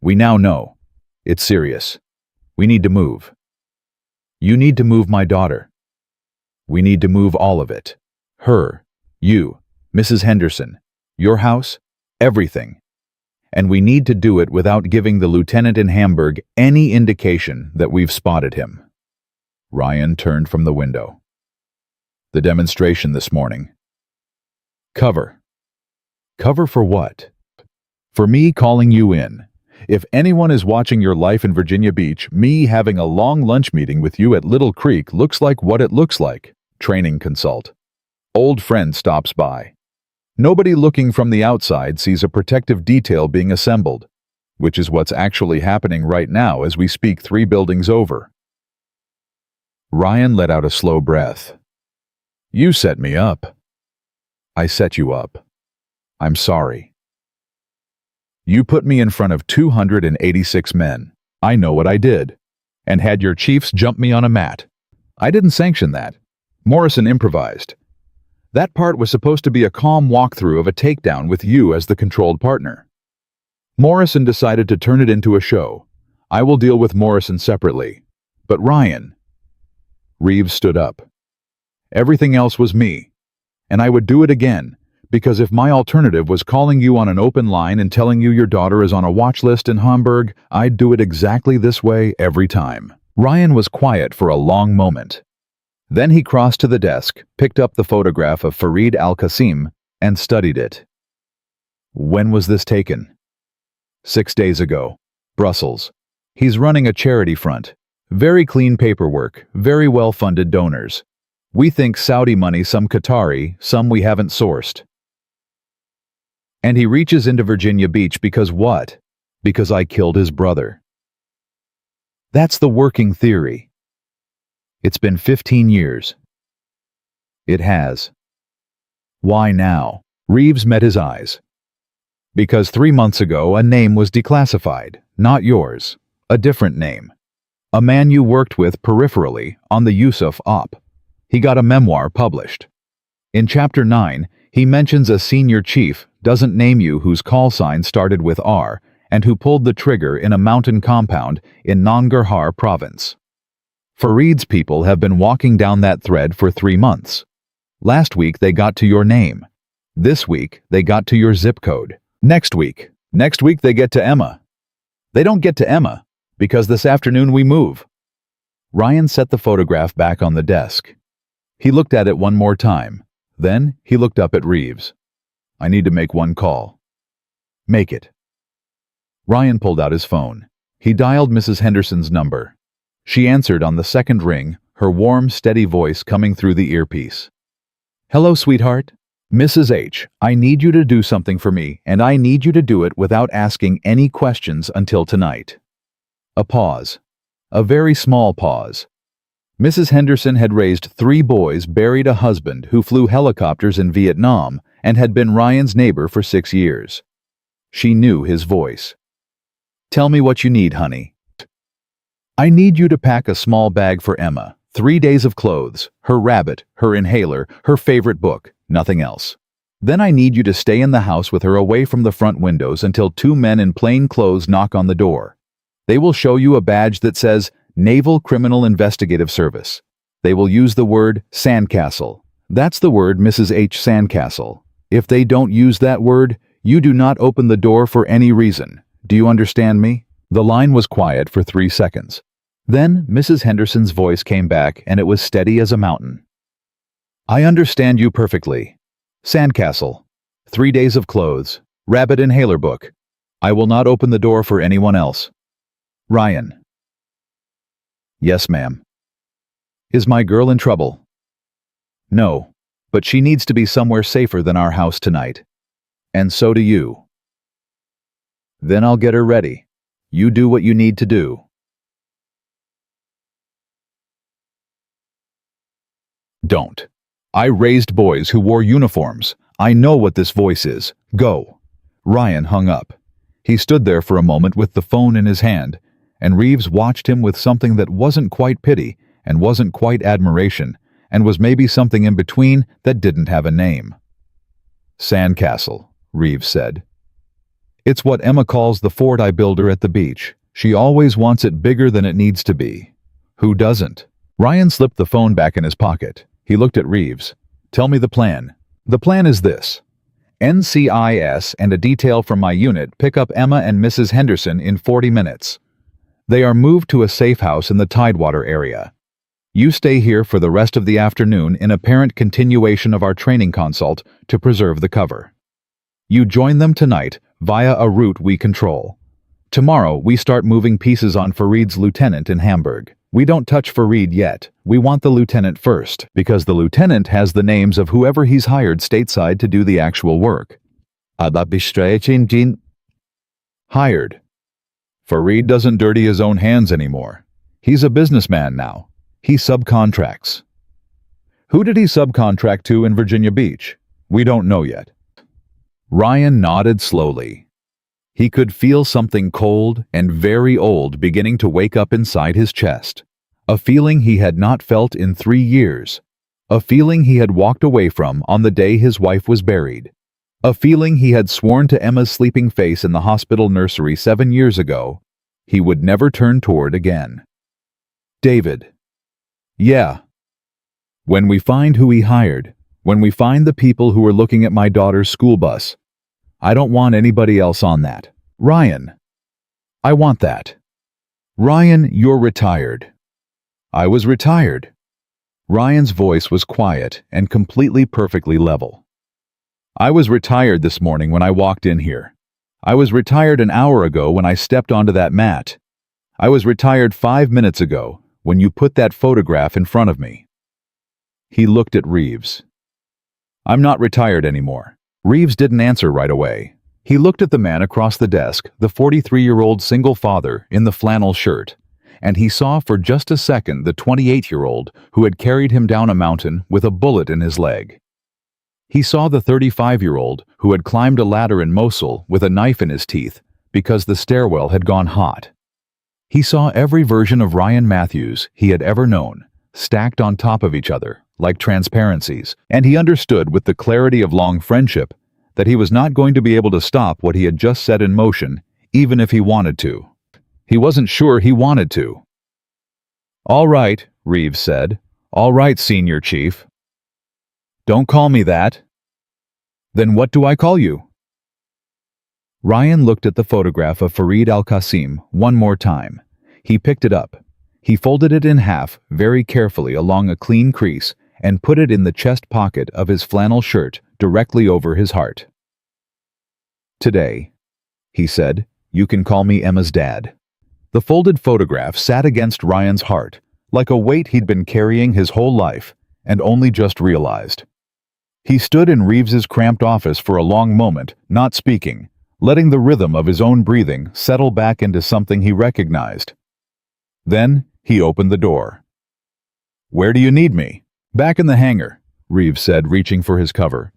We now know. It's serious. We need to move. You need to move my daughter. We need to move all of it. Her, you, Mrs. Henderson, your house, everything. And we need to do it without giving the lieutenant in Hamburg any indication that we've spotted him. Ryan turned from the window. The demonstration this morning. Cover. Cover for what? For me calling you in. If anyone is watching your life in Virginia Beach, me having a long lunch meeting with you at Little Creek looks like what it looks like. Training consult. Old friend stops by. Nobody looking from the outside sees a protective detail being assembled, which is what's actually happening right now as we speak 3 buildings over. Ryan let out a slow breath. You set me up. I set you up. I'm sorry. You put me in front of 286 men. I know what I did. And had your chiefs jump me on a mat. I didn't sanction that. Morrison improvised. That part was supposed to be a calm walkthrough of a takedown with you as the controlled partner. Morrison decided to turn it into a show. I will deal with Morrison separately. But Ryan... Reeves stood up. Everything else was me. And I would do it again, because if my alternative was calling you on an open line and telling you your daughter is on a watch list in Hamburg, I'd do it exactly this way every time. Ryan was quiet for a long moment. Then he crossed to the desk, picked up the photograph of Fareed Al-Qasim, and studied it. When was this taken? 6 days ago. Brussels. He's running a charity front. Very clean paperwork, very well-funded donors. We think Saudi money, some Qatari, some we haven't sourced. And he reaches into Virginia Beach because what? Because I killed his brother. That's the working theory. It's been 15 years. It has. Why now? Reeves met his eyes. Because 3 months ago a name was declassified, not yours. A different name. A man you worked with peripherally on the Yusuf Op. He got a memoir published. In Chapter 9, he mentions a senior chief doesn't name you whose call sign started with R and who pulled the trigger in a mountain compound in Nangarhar province. Fareed's people have been walking down that thread for 3 months. Last week they got to your name. This week they got to your zip code. Next week they get to Emma. They don't get to Emma, because this afternoon we move. Ryan set the photograph back on the desk. He looked at it one more time. Then he looked up at Reeves. I need to make one call. Make it. Ryan pulled out his phone. He dialed Mrs. Henderson's number. She answered on the second ring, her warm, steady voice coming through the earpiece. Hello, sweetheart. Mrs. H, I need you to do something for me, and I need you to do it without asking any questions until tonight. A pause. A very small pause. Mrs. Henderson had raised 3 boys, buried a husband who flew helicopters in Vietnam, and had been Ryan's neighbor for 6 years. She knew his voice. Tell me what you need, honey. I need you to pack a small bag for Emma. 3 days of clothes, her rabbit, her inhaler, her favorite book, nothing else. Then I need you to stay in the house with her away from the front windows until 2 men in plain clothes knock on the door. They will show you a badge that says Naval Criminal Investigative Service. They will use the word Sandcastle. That's the word, Mrs. H. Sandcastle. If they don't use that word, you do not open the door for any reason. Do you understand me? The line was quiet for 3 seconds. Then Mrs. Henderson's voice came back, and it was steady as a mountain. I understand you perfectly. Sandcastle. 3 days of clothes. Rabbit inhaler book. I will not open the door for anyone else. Ryan. Yes, ma'am. Is my girl in trouble? No, but she needs to be somewhere safer than our house tonight. And so do you. Then I'll get her ready. You do what you need to do. Don't. I raised boys who wore uniforms. I know what this voice is. Go. Ryan hung up. He stood there for a moment with the phone in his hand, and Reeves watched him with something that wasn't quite pity and wasn't quite admiration, and was maybe something in between that didn't have a name. Sandcastle, Reeves said. It's what Emma calls the fort I build her at the beach. She always wants it bigger than it needs to be. Who doesn't? Ryan slipped the phone back in his pocket. He looked at Reeves. Tell me the plan. The plan is this. NCIS and a detail from my unit pick up Emma and Mrs. Henderson in 40 minutes. They are moved to a safe house in the Tidewater area. You stay here for the rest of the afternoon in apparent continuation of our training consult to preserve the cover. You join them tonight via a route we control. Tomorrow we start moving pieces on Fareed's lieutenant in Hamburg. We don't touch Fareed yet. We want the lieutenant first, because the lieutenant has the names of whoever he's hired stateside to do the actual work. Hired. Fareed doesn't dirty his own hands anymore. He's a businessman now. He subcontracts. Who did he subcontract to in Virginia Beach? We don't know yet. Ryan nodded slowly. He could feel something cold and very old beginning to wake up inside his chest. A feeling he had not felt in 3 years. A feeling he had walked away from on the day his wife was buried. A feeling he had sworn to Emma's sleeping face in the hospital nursery 7 years ago he would never turn toward again. David. Yeah. When we find who he hired, when we find the people who are looking at my daughter's school bus, I don't want anybody else on that. Ryan. I want that. Ryan, you're retired. I was retired. Ryan's voice was quiet and completely perfectly level. I was retired this morning when I walked in here. I was retired an hour ago when I stepped onto that mat. I was retired 5 minutes ago when you put that photograph in front of me. He looked at Reeves. I'm not retired anymore. Reeves didn't answer right away. He looked at the man across the desk, the 43-year-old single father in the flannel shirt, and he saw for just a second the 28-year-old who had carried him down a mountain with a bullet in his leg. He saw the 35-year-old who had climbed a ladder in Mosul with a knife in his teeth because the stairwell had gone hot. He saw every version of Ryan Matthews he had ever known, stacked on top of each other, like transparencies, and he understood with the clarity of long friendship that he was not going to be able to stop what he had just set in motion, even if he wanted to. He wasn't sure he wanted to. "All right," Reeves said. "All right, Senior Chief." "Don't call me that." "Then what do I call you?" Ryan looked at the photograph of Farid al-Qasim one more time. He picked it up. He folded it in half very carefully along a clean crease and put it in the chest pocket of his flannel shirt directly over his heart. "Today," he said, "you can call me Emma's dad." The folded photograph sat against Ryan's heart, like a weight he'd been carrying his whole life and only just realized. He stood in Reeves's cramped office for a long moment, not speaking, letting the rhythm of his own breathing settle back into something he recognized. Then he opened the door. "Where do you need me?" "Back in the hangar," Reeves said, reaching for his cover.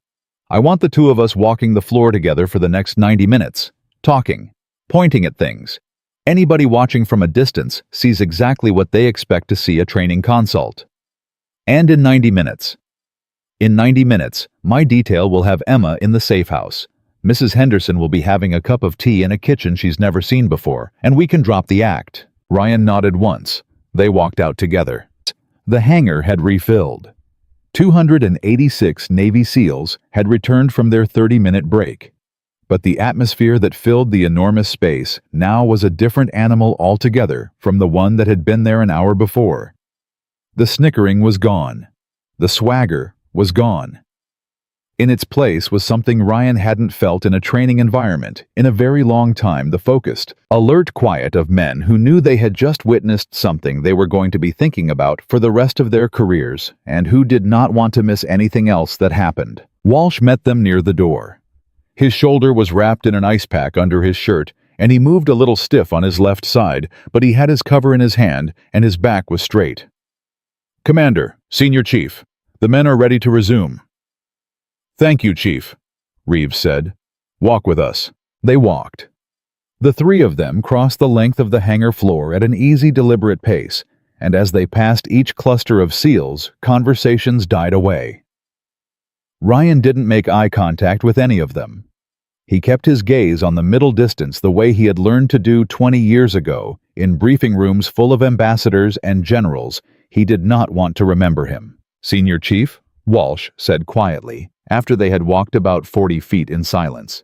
"I want the two of us walking the floor together for the next 90 minutes, talking, pointing at things. Anybody watching from a distance sees exactly what they expect to see a training consult. And in 90 minutes. In 90 minutes, my detail will have Emma in the safe house. Mrs. Henderson will be having a cup of tea in a kitchen she's never seen before, and we can drop the act." Ryan nodded once. They walked out together. The hangar had refilled. 286 Navy SEALs had returned from their 30-minute break. But the atmosphere that filled the enormous space now was a different animal altogether from the one that had been there an hour before. The snickering was gone. The swagger was gone. In its place was something Ryan hadn't felt in a training environment in a very long time: the focused, alert quiet of men who knew they had just witnessed something they were going to be thinking about for the rest of their careers and who did not want to miss anything else that happened. Walsh met them near the door. His shoulder was wrapped in an ice pack under his shirt, and he moved a little stiff on his left side, but he had his cover in his hand and his back was straight. "Commander, Senior Chief, the men are ready to resume." "Thank you, Chief," Reeves said. "Walk with us." They walked. The three of them crossed the length of the hangar floor at an easy, deliberate pace, and as they passed each cluster of SEALs, conversations died away. Ryan didn't make eye contact with any of them. He kept his gaze on the middle distance the way he had learned to do 20 years ago in briefing rooms full of ambassadors and generals. He did not want to remember him. "Senior Chief," Walsh said quietly, after they had walked about 40 feet in silence.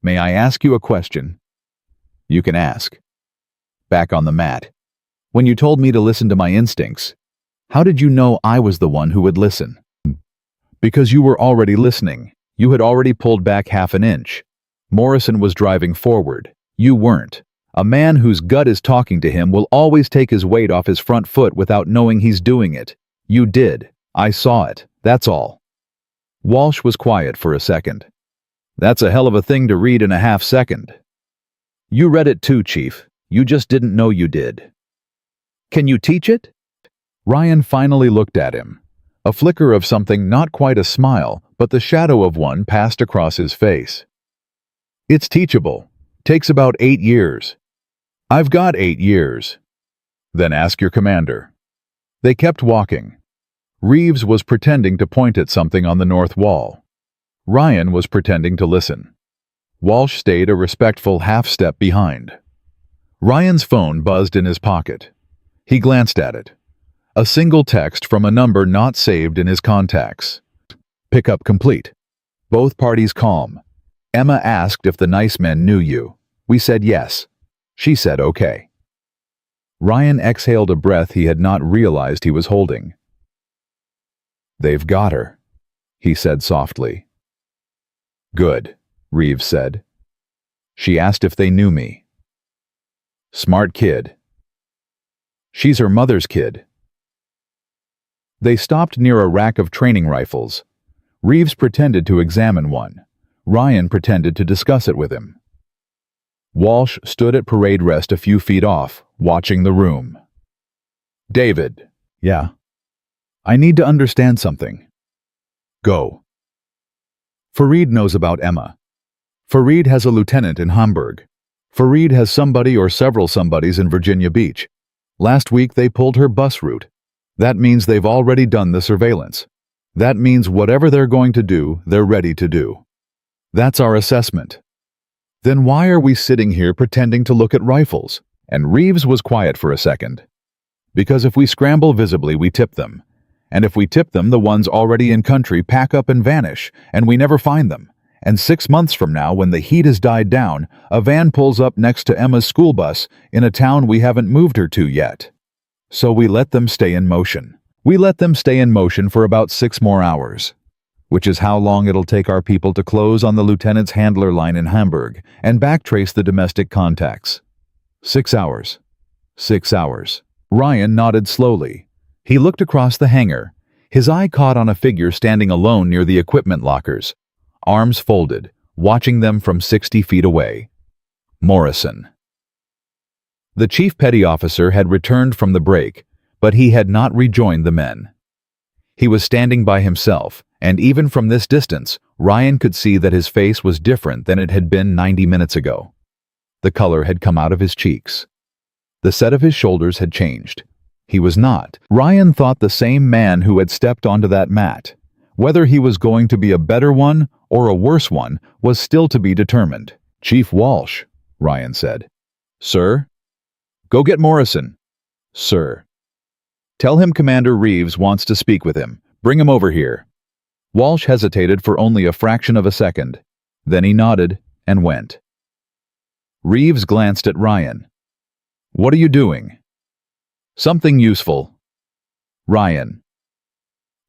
"May I ask you a question?" "You can ask." Back on the mat. "When you told me to listen to my instincts, how did you know I was the one who would listen?" "Because you were already listening. You had already pulled back half an inch. Morrison was driving forward. You weren't. A man whose gut is talking to him will always take his weight off his front foot without knowing he's doing it. You did. I saw it. That's all." Walsh was quiet for a second. "That's a hell of a thing to read in a half second." "You read it too, Chief. You just didn't know you did." "Can you teach it?" Ryan finally looked at him. A flicker of something, not quite a smile, but the shadow of one passed across his face. "It's teachable. Takes about 8 years." "I've got 8 years." "Then ask your commander." They kept walking. Reeves was pretending to point at something on the north wall. Ryan was pretending to listen. Walsh stayed a respectful half-step behind. Ryan's phone buzzed in his pocket. He glanced at it. A single text from a number not saved in his contacts. "Pickup complete. Both parties calm. Emma asked if the nice men knew you. We said yes. She said okay." Ryan exhaled a breath he had not realized he was holding. "They've got her," he said softly. "Good," Reeves said. "She asked if they knew me." "Smart kid." "She's her mother's kid." They stopped near a rack of training rifles. Reeves pretended to examine one. Ryan pretended to discuss it with him. Walsh stood at parade rest a few feet off, watching the room. "David." "Yeah." "I need to understand something." "Go." Fareed knows about Emma. Fareed has a lieutenant in Hamburg. Fareed has somebody or several somebodies in Virginia Beach. Last week they pulled her bus route. That means they've already done the surveillance. That means whatever they're going to do, they're ready to do. That's our assessment. Then why are we sitting here pretending to look at rifles? And Reeves was quiet for a second. Because if we scramble visibly, we tip them. And if we tip them, the ones already in country pack up and vanish, and we never find them. And 6 months from now, when the heat has died down, a van pulls up next to Emma's school bus in a town we haven't moved her to yet. So we let them stay in motion. We let them stay in motion for about 6 more hours, which is how long it'll take our people to close on the lieutenant's handler line in Hamburg and backtrace the domestic contacts. 6 hours. 6 hours. Ryan nodded slowly. He looked across the hangar. His eye caught on a figure standing alone near the equipment lockers, arms folded, watching them from 60 feet away. Morrison. The chief petty officer had returned from the break, but he had not rejoined the men. He was standing by himself, and even from this distance, Ryan could see that his face was different than it had been 90 minutes ago. The color had come out of his cheeks. The set of his shoulders had changed. He was not, Ryan thought, the same man who had stepped onto that mat. Whether he was going to be a better one or a worse one was still to be determined. "Chief Walsh," Ryan said. "Sir?" "Go get Morrison." "Sir." "Tell him Commander Reeves wants to speak with him. Bring him over here." Walsh hesitated for only a fraction of a second. Then he nodded and went. Reeves glanced at Ryan. "What are you doing?" "Something useful." Ryan.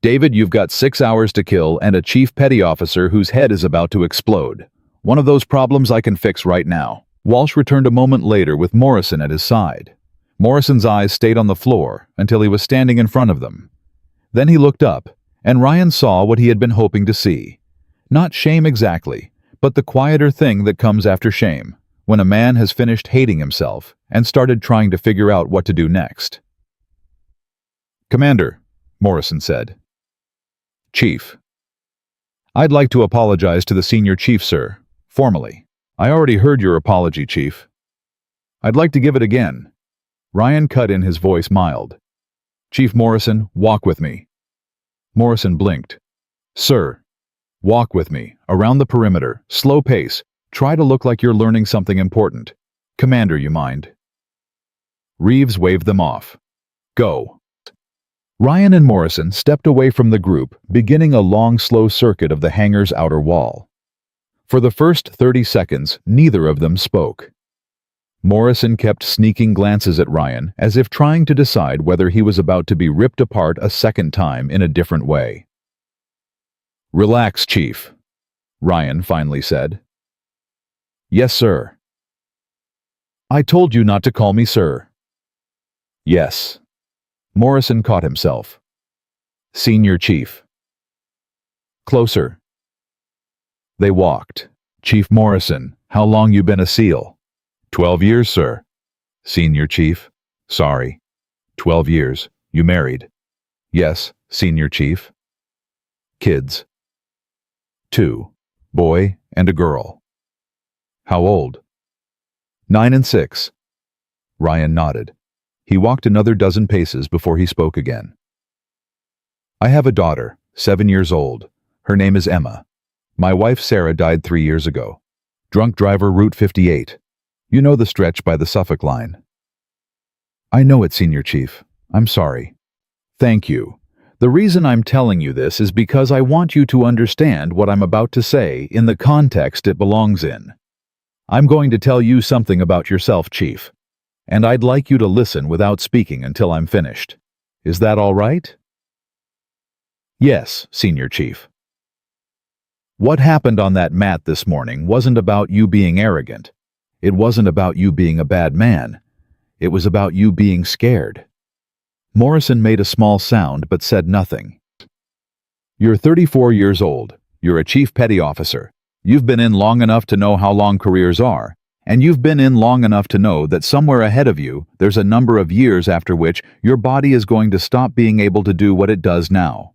"David, you've got 6 hours to kill and a chief petty officer whose head is about to explode. One of those problems I can fix right now." Walsh returned a moment later with Morrison at his side. Morrison's eyes stayed on the floor until he was standing in front of them. Then he looked up, and Ryan saw what he had been hoping to see. Not shame exactly, but the quieter thing that comes after shame, when a man has finished hating himself and started trying to figure out what to do next. "Commander," Morrison said. "Chief. I'd like to apologize to the senior chief, sir, formally." "I already heard your apology, Chief." "I'd like to give it again." Ryan cut in, his voice mild. "Chief Morrison, walk with me." Morrison blinked. "Sir." "Walk with me, around the perimeter, slow pace. Try to look like you're learning something important. Commander, you mind?" Reeves waved them off. "Go." Ryan and Morrison stepped away from the group, beginning a long, slow circuit of the hangar's outer wall. For the first 30 seconds, neither of them spoke. Morrison kept sneaking glances at Ryan, as if trying to decide whether he was about to be ripped apart a second time in a different way. "Relax, Chief," Ryan finally said. "Yes, sir." "I told you not to call me sir." "Yes." Morrison caught himself. "Senior Chief." "Closer." They walked. "Chief Morrison, how long you been a SEAL?" 12 years, sir." "Senior Chief." "Sorry." 12 years. You married?" "Yes, Senior Chief." "Kids?" 2. Boy and a girl. "How old?" 9 and 6. Ryan nodded. He walked another dozen paces before he spoke again. "I have a daughter, 7 years old. Her name is Emma. My wife Sarah died 3 years ago. Drunk driver, Route 58. You know the stretch by the Suffolk line." "I know it, Senior Chief. I'm sorry." "Thank you. The reason I'm telling you this is because I want you to understand what I'm about to say in the context it belongs in. I'm going to tell you something about yourself, Chief, and I'd like you to listen without speaking until I'm finished. Is that all right?" "Yes, Senior Chief." What happened on that mat this morning wasn't about you being arrogant. It wasn't about you being a bad man. It was about you being scared. Morrison made a small sound but said nothing. "You're 34 years old. You're a chief petty officer. You've been in long enough to know how long careers are, and you've been in long enough to know that somewhere ahead of you there's a number of years after which your body is going to stop being able to do what it does now.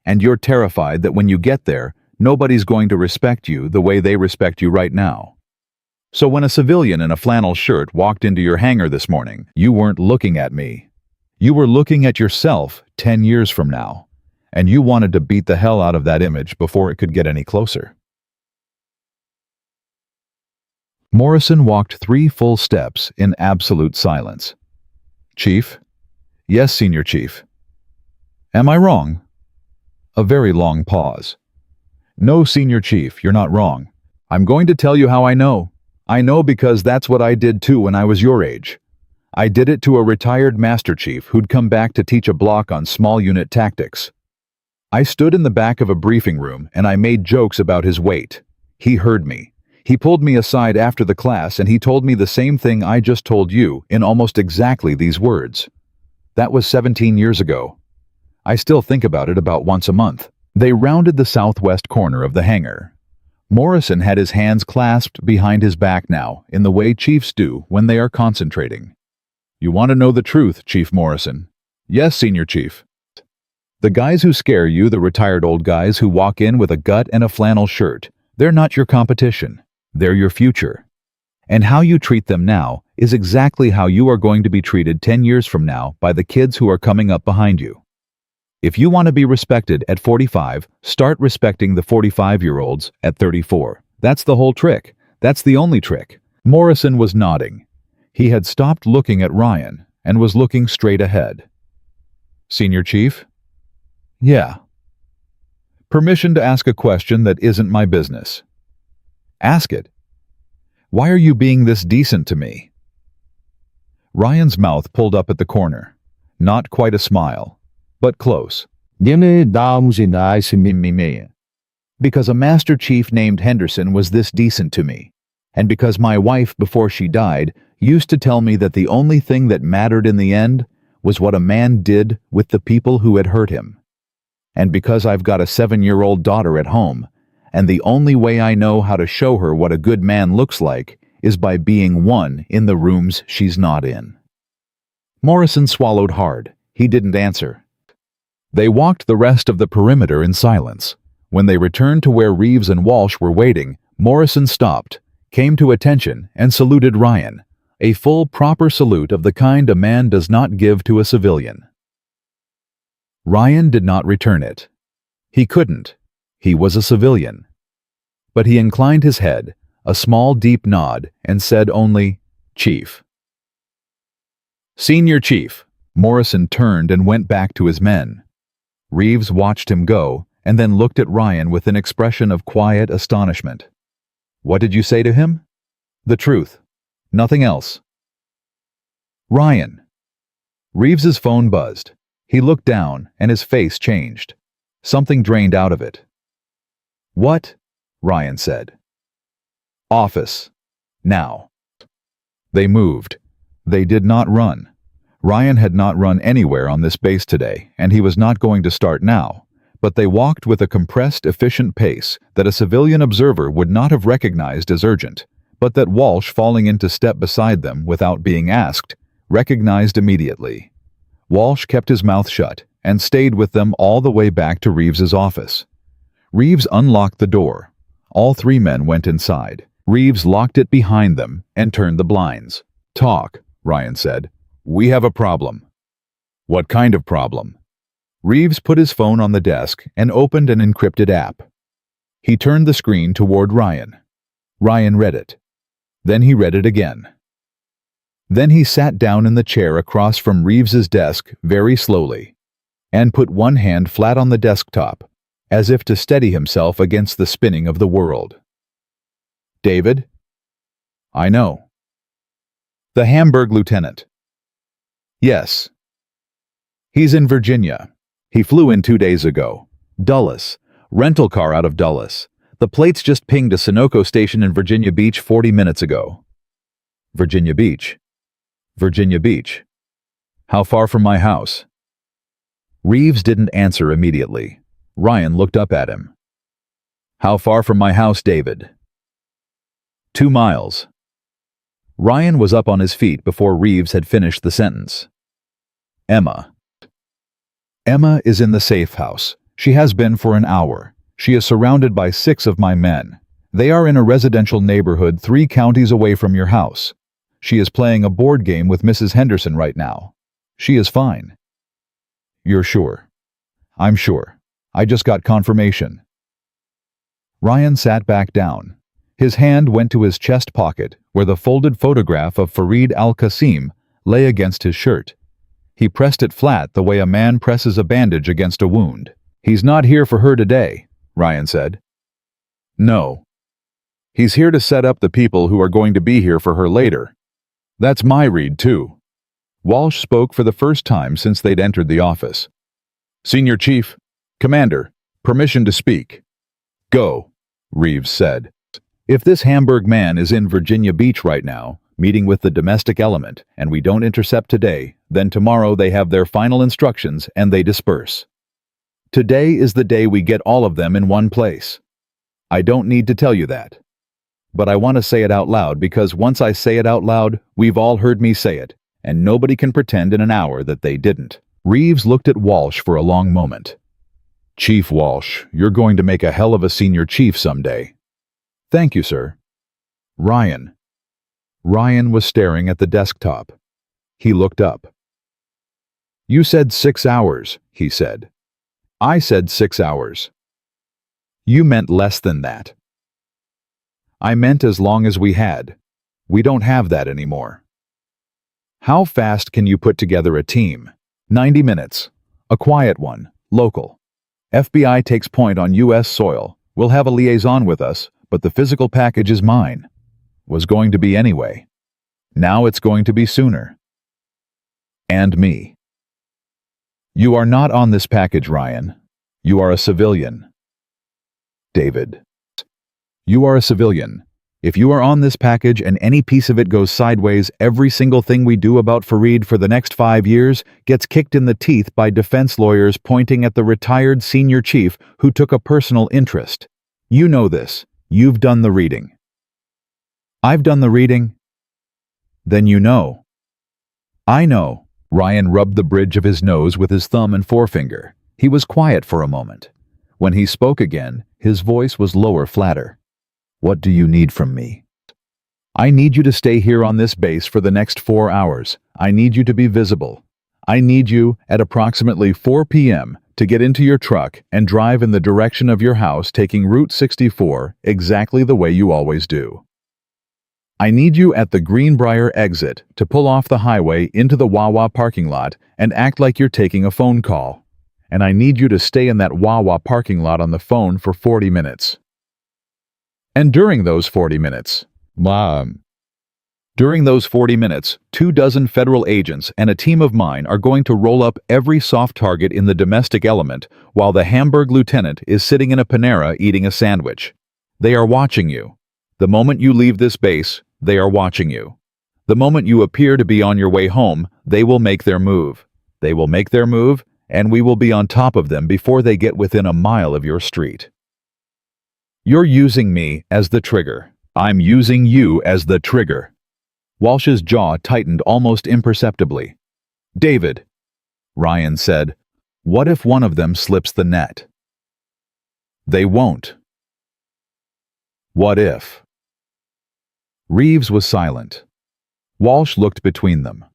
And you're terrified that when you get there, Nobody's going to respect you the way they respect you right now. So when a civilian in a flannel shirt walked into your hangar this morning, you weren't looking at me. You were looking at yourself 10 years from now, and you wanted to beat the hell out of that image before it could get any closer. Morrison walked 3 full steps in absolute silence. Chief? Yes, Senior Chief. Am I wrong? A very long pause. No, Senior Chief, you're not wrong. I'm going to tell you how I know. I know because that's what I did too when I was your age. I did it to a retired Master Chief who'd come back to teach a block on small unit tactics. I stood in the back of a briefing room and I made jokes about his weight. He heard me. He pulled me aside after the class and he told me the same thing I just told you in almost exactly these words. That was 17 years ago. I still think about it about once a month. They rounded the southwest corner of the hangar. Morrison had his hands clasped behind his back now, in the way chiefs do when they are concentrating. You want to know the truth, Chief Morrison? Yes, Senior Chief. The guys who scare you, the retired old guys who walk in with a gut and a flannel shirt, they're not your competition. They're your future. And how you treat them now is exactly how you are going to be treated 10 years from now by the kids who are coming up behind you. If you want to be respected at 45, start respecting the 45-year-olds at 34. That's the whole trick. That's the only trick. Morrison was nodding. He had stopped looking at Ryan and was looking straight ahead. Senior Chief? Yeah. Permission to ask a question that isn't my business. Ask it. Why are you being this decent to me? Ryan's mouth pulled up at the corner. Not quite a smile, but close. Because a Master Chief named Henderson was this decent to me, and because my wife, before she died, used to tell me that the only thing that mattered in the end was what a man did with the people who had hurt him. And because I've got a 7-year-old daughter at home, and the only way I know how to show her what a good man looks like is by being one in the rooms she's not in. Morrison swallowed hard. He didn't answer. They walked the rest of the perimeter in silence. When they returned to where Reeves and Walsh were waiting, Morrison stopped, came to attention, and saluted Ryan, a full, proper salute of the kind a man does not give to a civilian. Ryan did not return it. He couldn't. He was a civilian. But he inclined his head, a small, deep nod, and said only, Chief. Senior Chief. Morrison turned and went back to his men. Reeves watched him go, and then looked at Ryan with an expression of quiet astonishment. What did you say to him? The truth. Nothing else. Ryan. Reeves's phone buzzed. He looked down, and his face changed. Something drained out of it. What? Ryan said. Office. Now. They moved. They did not run. Ryan had not run anywhere on this base today, and he was not going to start now, but they walked with a compressed, efficient pace that a civilian observer would not have recognized as urgent, but that Walsh, falling into step beside them without being asked, recognized immediately. Walsh kept his mouth shut and stayed with them all the way back to Reeves's office. Reeves unlocked the door. All 3 men went inside. Reeves locked it behind them and turned the blinds. Talk, Ryan said. We have a problem. What kind of problem? Reeves put his phone on the desk and opened an encrypted app. He turned the screen toward Ryan. Ryan read it. Then he read it again. Then he sat down in the chair across from Reeves's desk very slowly and put one hand flat on the desktop, as if to steady himself against the spinning of the world. David? I know. The Hamburg lieutenant. Yes. He's in Virginia. He flew in 2 days ago. Dulles. Rental car out of Dulles. The plates just pinged a Sunoco station in Virginia Beach 40 minutes ago. Virginia Beach. Virginia Beach. How far from my house? Reeves didn't answer immediately. Ryan looked up at him. How far from my house, David? 2 miles. Ryan was up on his feet before Reeves had finished the sentence. Emma. Emma is in the safe house. She has been for an hour. She is surrounded by 6 of my men. They are in a residential neighborhood 3 counties away from your house. She is playing a board game with Mrs. Henderson right now. She is fine. You're sure? I'm sure. I just got confirmation. Ryan sat back down. His hand went to his chest pocket, where the folded photograph of Fareed al-Qasim lay against his shirt. He pressed it flat the way a man presses a bandage against a wound. He's not here for her today, Ryan said. No. He's here to set up the people who are going to be here for her later. That's my read, too. Walsh spoke for the first time since they'd entered the office. Senior Chief, Commander, permission to speak. Go, Reeves said. If this Hamburg man is in Virginia Beach right now, meeting with the domestic element, and we don't intercept today, then tomorrow they have their final instructions and they disperse. Today is the day we get all of them in one place. I don't need to tell you that. But I want to say it out loud because once I say it out loud, we've all heard me say it, and nobody can pretend in an hour that they didn't. Reeves looked at Walsh for a long moment. Chief Walsh, you're going to make a hell of a senior chief someday. Thank you, sir. Ryan. Ryan was staring at the desktop. He looked up. You said 6 hours, he said. I said 6 hours. You meant less than that. I meant as long as we had. We don't have that anymore. How fast can you put together a team? 90 minutes. A quiet one. Local. FBI takes point on U.S. soil. We'll have a liaison with us, but the physical package is mine. Was going to be anyway. Now it's going to be sooner. And me. You are not on this package, Ryan. You are a civilian. David. You are a civilian. If you are on this package and any piece of it goes sideways, every single thing we do about Fareed for the next 5 years gets kicked in the teeth by defense lawyers pointing at the retired senior chief who took a personal interest. You know this. You've done the reading. I've done the reading. Then you know. I know. Ryan rubbed the bridge of his nose with his thumb and forefinger. He was quiet for a moment. When he spoke again, his voice was lower, flatter. What do you need from me? I need you to stay here on this base for the next 4 hours. I need you to be visible. I need you, at approximately 4 p.m., to get into your truck and drive in the direction of your house taking Route 64 exactly the way you always do. I need you at the Greenbrier exit to pull off the highway into the Wawa parking lot and act like you're taking a phone call. And I need you to stay in that Wawa parking lot on the phone for 40 minutes. And during those 40 minutes, 2 federal agents and a team of mine are going to roll up every soft target in the domestic element while the Hamburg lieutenant is sitting in a Panera eating a sandwich. They are watching you. The moment you leave this base, they are watching you. The moment you appear to be on your way home, they will make their move. They will make their move, and we will be on top of them before they get within a mile of your street. You're using me as the trigger. I'm using you as the trigger. Walsh's jaw tightened almost imperceptibly. David, Ryan said, what if one of them slips the net? They won't. What if? Reeves was silent. Walsh looked between them.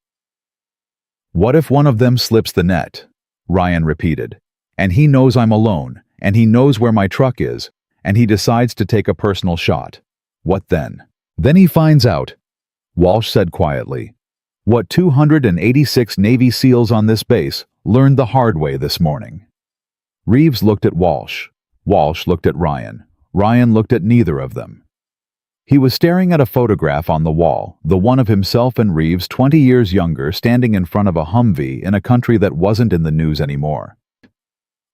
What if one of them slips the net? Ryan repeated. And he knows I'm alone, and he knows where my truck is, and he decides to take a personal shot. What then? Then he finds out, Walsh said quietly, what 286 Navy SEALs on this base learned the hard way this morning. Reeves looked at Walsh. Walsh looked at Ryan. Ryan looked at neither of them. He was staring at a photograph on the wall, the one of himself and Reeves 20 years younger standing in front of a Humvee in a country that wasn't in the news anymore.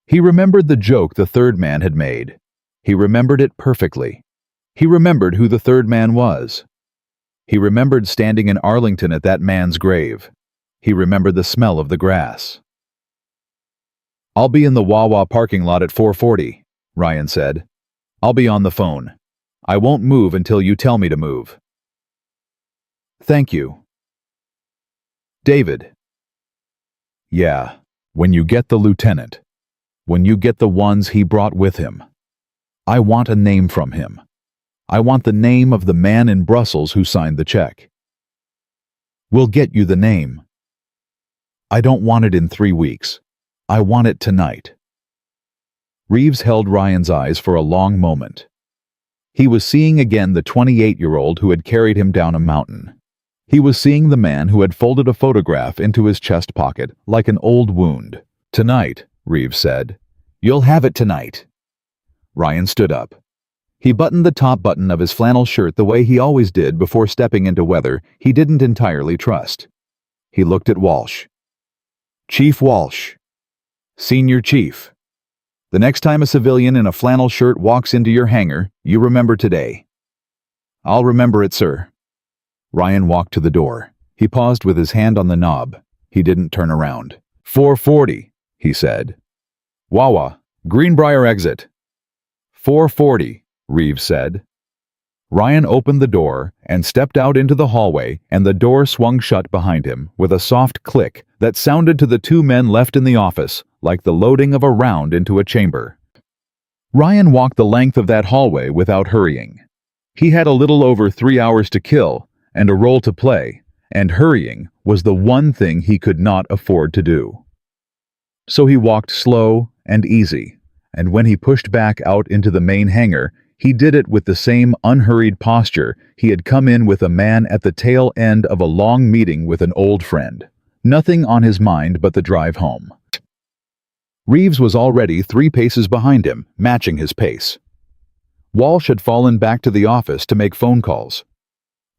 He remembered the joke the third man had made. He remembered it perfectly. He remembered who the third man was. He remembered standing in Arlington at that man's grave. He remembered the smell of the grass. I'll be in the Wawa parking lot at 4:40, Ryan said. I'll be on the phone. I won't move until you tell me to move. Thank you. David. Yeah, when you get the lieutenant. When you get the ones he brought with him. I want a name from him. I want the name of the man in Brussels who signed the check. We'll get you the name. I don't want it in 3 weeks. I want it tonight. Reeves held Ryan's eyes for a long moment. He was seeing again the 28-year-old who had carried him down a mountain. He was seeing the man who had folded a photograph into his chest pocket like an old wound. Tonight, Reeves said. You'll have it tonight. Ryan stood up. He buttoned the top button of his flannel shirt the way he always did before stepping into weather he didn't entirely trust. He looked at Walsh. Chief Walsh. Senior Chief. The next time a civilian in a flannel shirt walks into your hangar, you remember today. I'll remember it, sir. Ryan walked to the door. He paused with his hand on the knob. He didn't turn around. 440, he said. Wawa, Greenbrier exit. 440, Reeves said. Ryan opened the door and stepped out into the hallway, and the door swung shut behind him with a soft click that sounded to the 2 men left in the office like the loading of a round into a chamber. Ryan walked the length of that hallway without hurrying. He had a little over 3 hours to kill and a role to play, and hurrying was the one thing he could not afford to do. So he walked slow and easy, and when he pushed back out into the main hangar, he did it with the same unhurried posture he had come in with a man at the tail end of a long meeting with an old friend. Nothing on his mind but the drive home. Reeves was already 3 paces behind him, matching his pace. Walsh had fallen back to the office to make phone calls.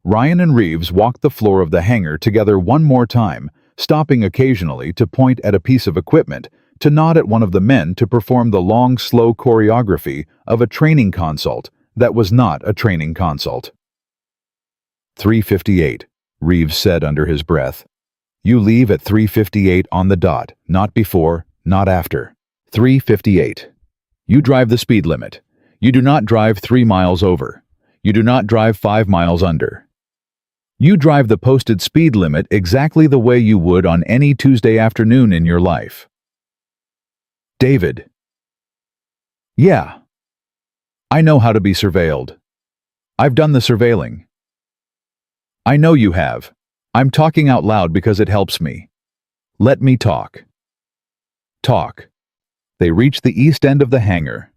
Ryan and Reeves walked the floor of the hangar together one more time, stopping occasionally to point at a piece of equipment, to nod at one of the men to perform the long, slow choreography of a training consult that was not a training consult. 3:58, Reeves said under his breath. You leave at 3:58 on the dot, not before, not after. 3:58. You drive the speed limit. You do not drive 3 miles over. You do not drive 5 miles under. You drive the posted speed limit exactly the way you would on any Tuesday afternoon in your life. David. Yeah. I know how to be surveilled. I've done the surveilling. I know you have. I'm talking out loud because it helps me. Let me talk. Talk. They reached the east end of the hangar.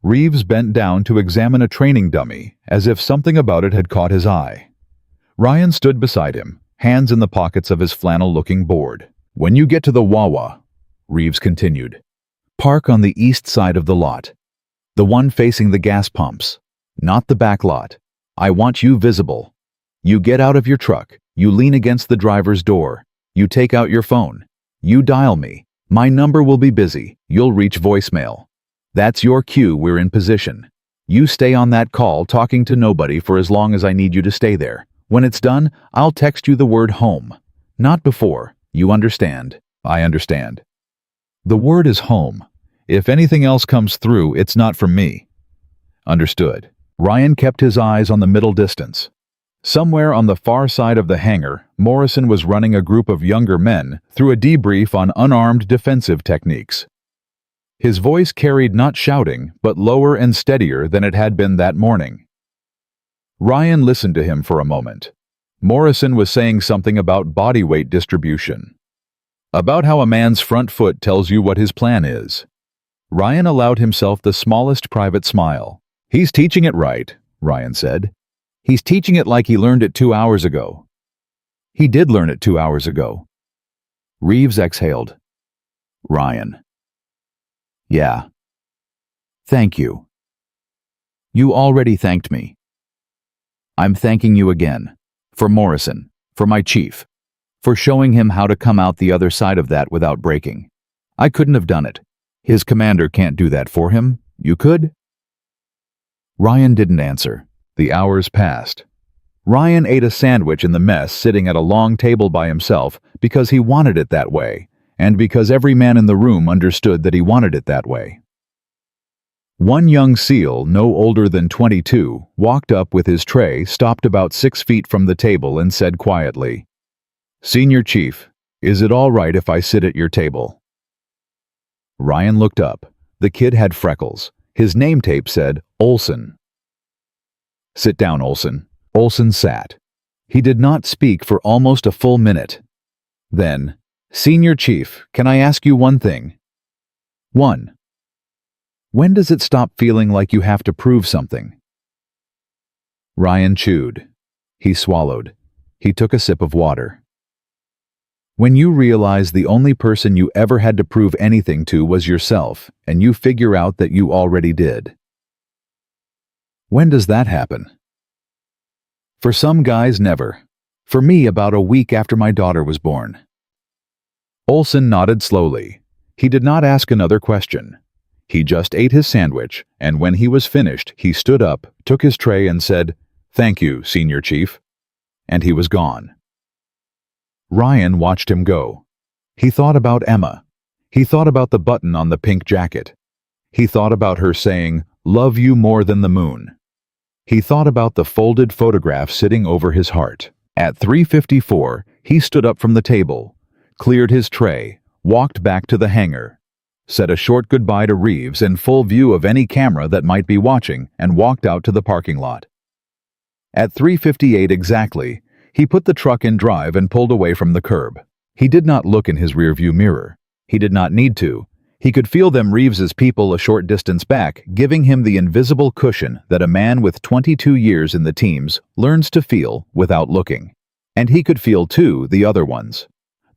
Reeves bent down to examine a training dummy, as if something about it had caught his eye. Ryan stood beside him, hands in the pockets of his flannel-looking board. When you get to the Wawa, Reeves continued, park on the east side of the lot. The one facing the gas pumps, not the back lot. I want you visible. You get out of your truck, you lean against the driver's door, you take out your phone, you dial me. My number will be busy, you'll reach voicemail. That's your cue, we're in position. You stay on that call talking to nobody for as long as I need you to stay there. When it's done, I'll text you the word home. Not before, you understand? I understand. The word is home. If anything else comes through, it's not from me. Understood. Ryan kept his eyes on the middle distance. Somewhere on the far side of the hangar, Morrison was running a group of younger men through a debrief on unarmed defensive techniques. His voice carried not shouting, but lower and steadier than it had been that morning. Ryan listened to him for a moment. Morrison was saying something about body weight distribution. About how a man's front foot tells you what his plan is. Ryan allowed himself the smallest private smile. He's teaching it right, Ryan said. He's teaching it like he learned it 2 hours ago. He did learn it 2 hours ago. Reeves exhaled. Ryan. Yeah. Thank you. You already thanked me. I'm thanking you again. For Morrison. For my chief. For showing him how to come out the other side of that without breaking. I couldn't have done it. His commander can't do that for him. You could? Ryan didn't answer. The hours passed. Ryan ate a sandwich in the mess sitting at a long table by himself because he wanted it that way, and because every man in the room understood that he wanted it that way. One young SEAL, no older than 22, walked up with his tray, stopped about 6 feet from the table, and said quietly, "Senior Chief, is it all right if I sit at your table?" Ryan looked up. The kid had freckles. His name tape said, Olson. "Sit down, Olson." Olson sat. He did not speak for almost a full minute. Then, "Senior Chief, can I ask you one thing?" "One." "When does it stop feeling like you have to prove something?" Ryan chewed. He swallowed. He took a sip of water. "When you realize the only person you ever had to prove anything to was yourself, and you figure out that you already did." "When does that happen?" "For some guys, never. For me, about a week after my daughter was born." Olson nodded slowly. He did not ask another question. He just ate his sandwich, and when he was finished, he stood up, took his tray, and said, "Thank you, Senior Chief." And he was gone. Ryan watched him go. He thought about Emma. He thought about the button on the pink jacket. He thought about her saying, "Love you more than the moon." He thought about the folded photograph sitting over his heart. At 3:54, he stood up from the table, cleared his tray, walked back to the hangar, said a short goodbye to Reeves in full view of any camera that might be watching, and walked out to the parking lot. At 3:58 exactly, he put the truck in drive and pulled away from the curb. He did not look in his rearview mirror. He did not need to. He could feel them Reeves's people a short distance back, giving him the invisible cushion that a man with 22 years in the teams learns to feel without looking. And he could feel, too, the other ones.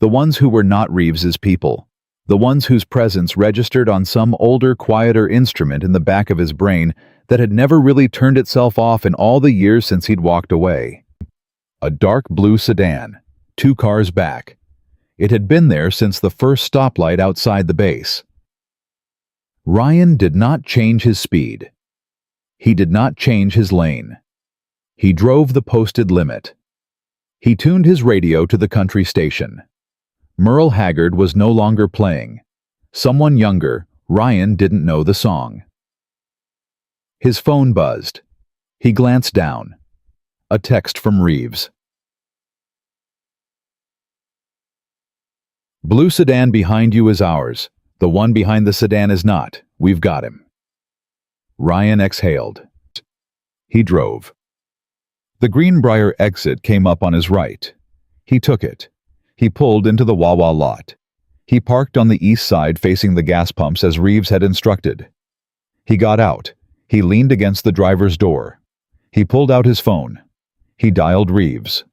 The ones who were not Reeves's people. The ones whose presence registered on some older, quieter instrument in the back of his brain that had never really turned itself off in all the years since he'd walked away. A dark blue sedan, 2 cars back. It had been there since the first stoplight outside the base. Ryan did not change his speed. He did not change his lane. He drove the posted limit. He tuned his radio to the country station. Merle Haggard was no longer playing. Someone younger, Ryan didn't know the song. His phone buzzed. He glanced down. A text from Reeves. "Blue sedan behind you is ours. The one behind the sedan is not. We've got him." Ryan exhaled. He drove. The Greenbrier exit came up on his right. He took it. He pulled into the Wawa lot. He parked on the east side facing the gas pumps as Reeves had instructed. He got out. He leaned against the driver's door. He pulled out his phone. He dialed Reeves.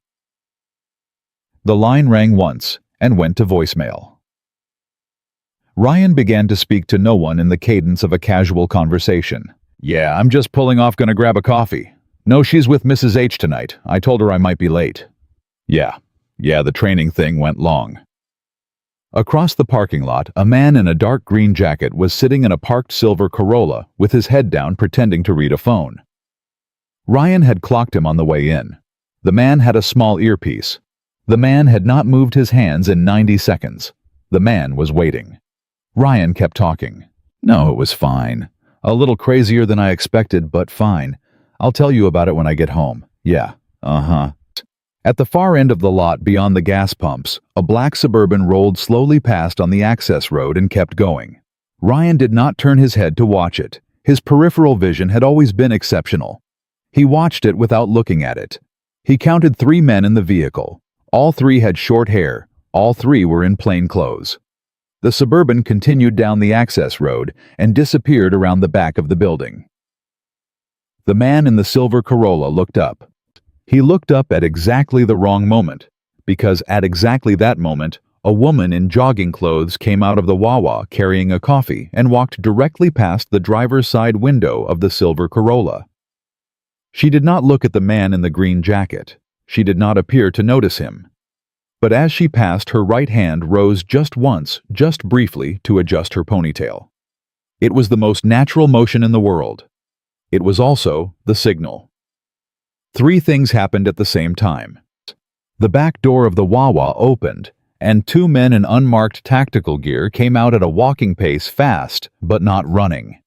The line rang once and went to voicemail. Ryan began to speak to no one in the cadence of a casual conversation. "Yeah, I'm just pulling off, gonna grab a coffee. No, she's with Mrs. H tonight. I told her I might be late." Yeah, the training thing went long." Across the parking lot, a man in a dark green jacket was sitting in a parked silver Corolla with his head down pretending to read a phone. Ryan had clocked him on the way in. The man had a small earpiece. The man had not moved his hands in 90 seconds. The man was waiting. Ryan kept talking. "No, it was fine. A little crazier than I expected, but fine. I'll tell you about it when I get home. Yeah, uh-huh." At the far end of the lot beyond the gas pumps, a black Suburban rolled slowly past on the access road and kept going. Ryan did not turn his head to watch it. His peripheral vision had always been exceptional. He watched it without looking at it. He counted 3 men in the vehicle. All 3 had short hair. All 3 were in plain clothes. The Suburban continued down the access road and disappeared around the back of the building. The man in the silver Corolla looked up. He looked up at exactly the wrong moment, because at exactly that moment, a woman in jogging clothes came out of the Wawa carrying a coffee and walked directly past the driver's side window of the silver Corolla. She did not look at the man in the green jacket. She did not appear to notice him. But as she passed, her right hand rose just once, just briefly, to adjust her ponytail. It was the most natural motion in the world. It was also the signal. 3 things happened at the same time. The back door of the Wawa opened, and 2 men in unmarked tactical gear came out at a walking pace, fast, but not running.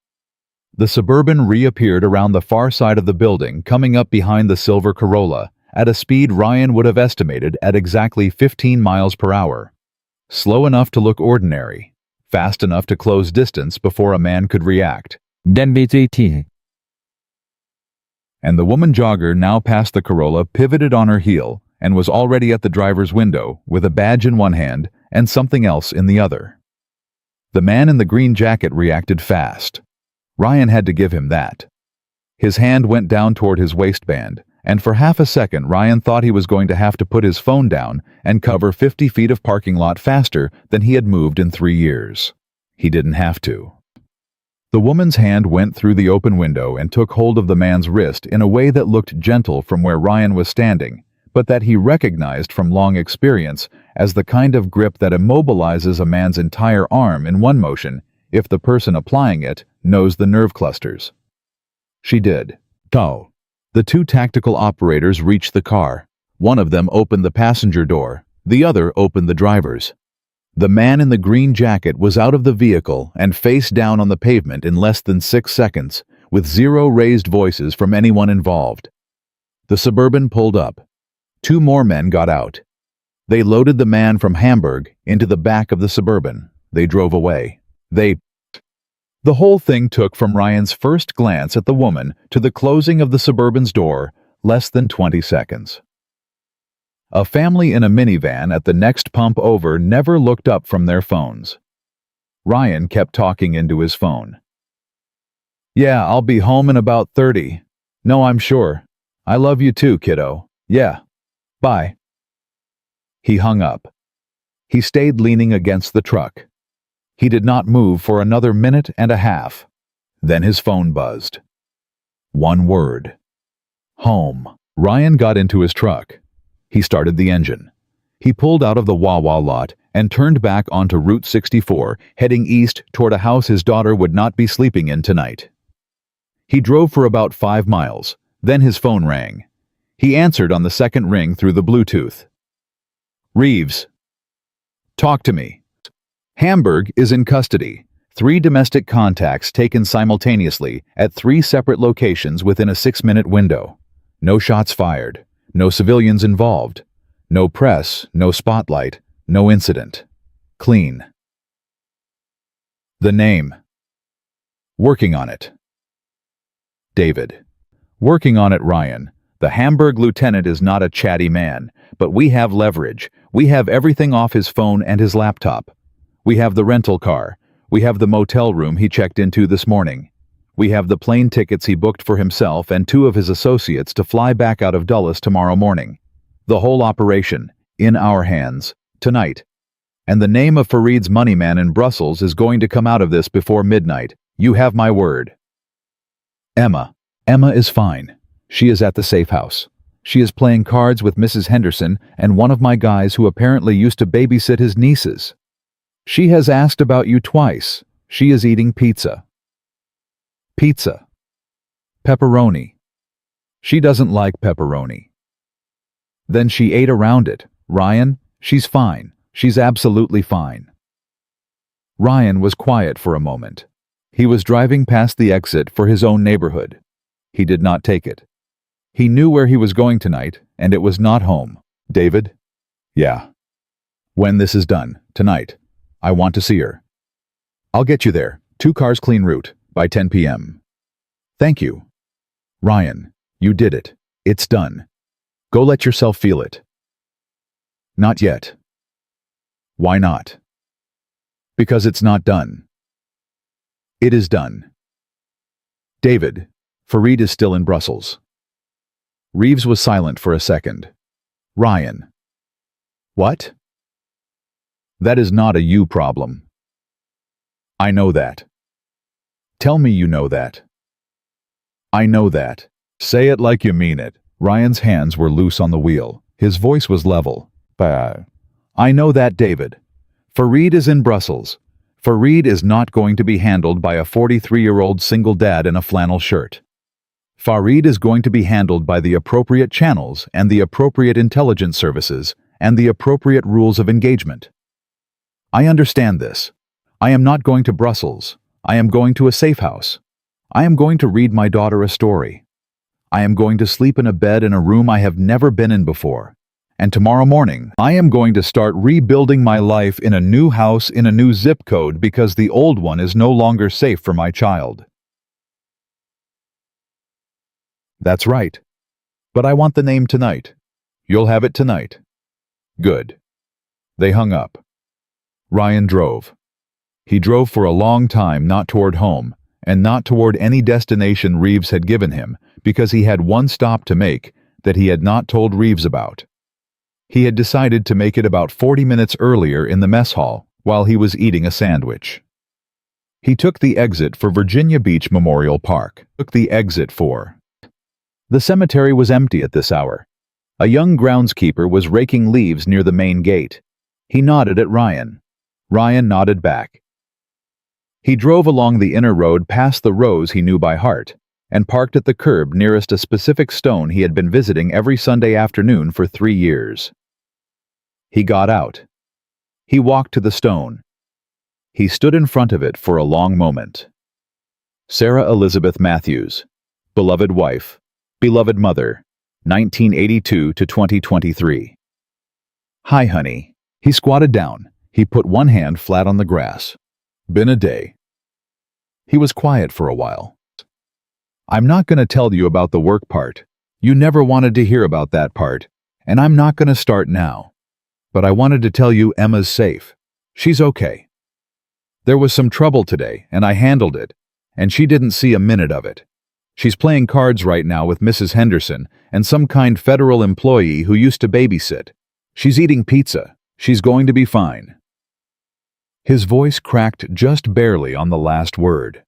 The Suburban reappeared around the far side of the building, coming up behind the silver Corolla, at a speed Ryan would have estimated at exactly 15 miles per hour. Slow enough to look ordinary, fast enough to close distance before a man could react. Then BJT. And the woman jogger now passed the Corolla, pivoted on her heel, and was already at the driver's window with a badge in one hand and something else in the other. The man in the green jacket reacted fast. Ryan had to give him that. His hand went down toward his waistband, and for half a second Ryan thought he was going to have to put his phone down and cover 50 feet of parking lot faster than he had moved in 3 years. He didn't have to. The woman's hand went through the open window and took hold of the man's wrist in a way that looked gentle from where Ryan was standing, but that he recognized from long experience as the kind of grip that immobilizes a man's entire arm in one motion if the person applying it knows the nerve clusters. She did. Tao. The two tactical operators reached the car. One of them opened the passenger door. The other opened the driver's. The man in the green jacket was out of the vehicle and face down on the pavement in less than 6 seconds, with 0 raised voices from anyone involved. The Suburban pulled up. 2 more men got out. They loaded the man from Hamburg into the back of the Suburban. They drove away. The whole thing took from Ryan's first glance at the woman to the closing of the Suburban's door less than 20 seconds. A family in a minivan at the next pump over never looked up from their phones. Ryan kept talking into his phone. "Yeah, I'll be home in about 30. No, I'm sure. I love you too, kiddo. Yeah. Bye." He hung up. He stayed leaning against the truck. He did not move for another minute and a half. Then his phone buzzed. One word. Home. Ryan got into his truck. He started the engine. He pulled out of the Wawa lot and turned back onto Route 64, heading east toward a house his daughter would not be sleeping in tonight. He drove for about 5 miles. Then his phone rang. He answered on the second ring through the Bluetooth. "Reeves. Talk to me. Hamburg is in custody. 3 domestic contacts taken simultaneously at 3 separate locations within a 6-minute window. No shots fired. No civilians involved. No press, no spotlight, no incident. Clean." The name. Working on it. David. Working on it, Ryan. The Hamburg lieutenant is not a chatty man, but we have leverage. We have everything off his phone and his laptop. We have the rental car. We have the motel room he checked into this morning. We have the plane tickets he booked for himself and 2 of his associates to fly back out of Dulles tomorrow morning. The whole operation, in our hands, tonight. And the name of Farid's money man in Brussels is going to come out of this before midnight. You have my word. Emma. Emma is fine. She is at the safe house. She is playing cards with Mrs. Henderson and one of my guys who apparently used to babysit his nieces. She has asked about you twice. She is eating pizza. Pizza. Pepperoni. She doesn't like pepperoni. Then she ate around it. Ryan, she's fine. She's absolutely fine. Ryan was quiet for a moment. He was driving past the exit for his own neighborhood. He did not take it. He knew where he was going tonight, and it was not home. David? Yeah. When this is done, tonight, I want to see her. I'll get you there. 2 cars clean route. By 10 p.m. Thank you. Ryan, you did it. It's done. Go let yourself feel it. Not yet. Why not? Because it's not done. It is done. David, Farid is still in Brussels. Reeves was silent for a second. Ryan. What? That is not a you problem. I know that. Tell me you know that. I know that. Say it like you mean it. Ryan's hands were loose on the wheel. His voice was level. I know that, David. Farid is in Brussels. Farid is not going to be handled by a 43-year-old single dad in a flannel shirt. Farid is going to be handled by the appropriate channels and the appropriate intelligence services and the appropriate rules of engagement. I understand this. I am not going to Brussels. I am going to a safe house. I am going to read my daughter a story. I am going to sleep in a bed in a room I have never been in before. And tomorrow morning, I am going to start rebuilding my life in a new house in a new zip code because the old one is no longer safe for my child. That's right. But I want the name tonight. You'll have it tonight. Good. They hung up. Ryan drove. He drove for a long time, not toward home, and not toward any destination Reeves had given him, because he had one stop to make that he had not told Reeves about. He had decided to make it about 40 minutes earlier in the mess hall while he was eating a sandwich. He took the exit for Virginia Beach Memorial Park. The cemetery was empty at this hour. A young groundskeeper was raking leaves near the main gate. He nodded at Ryan. Ryan nodded back. He drove along the inner road past the rows he knew by heart, and parked at the curb nearest a specific stone he had been visiting every Sunday afternoon for 3 years. He got out. He walked to the stone. He stood in front of it for a long moment. Sarah Elizabeth Matthews, beloved wife, beloved mother, 1982 to 2023. Hi, honey. He squatted down. He put one hand flat on the grass. Been a day. He was quiet for a while. I'm not going to tell you about the work part. You never wanted to hear about that part, and I'm not going to start now. But I wanted to tell you Emma's safe. She's okay. There was some trouble today, and I handled it, and she didn't see a minute of it. She's playing cards right now with Mrs. Henderson and some kind federal employee who used to babysit. She's eating pizza. She's going to be fine. His voice cracked just barely on the last word.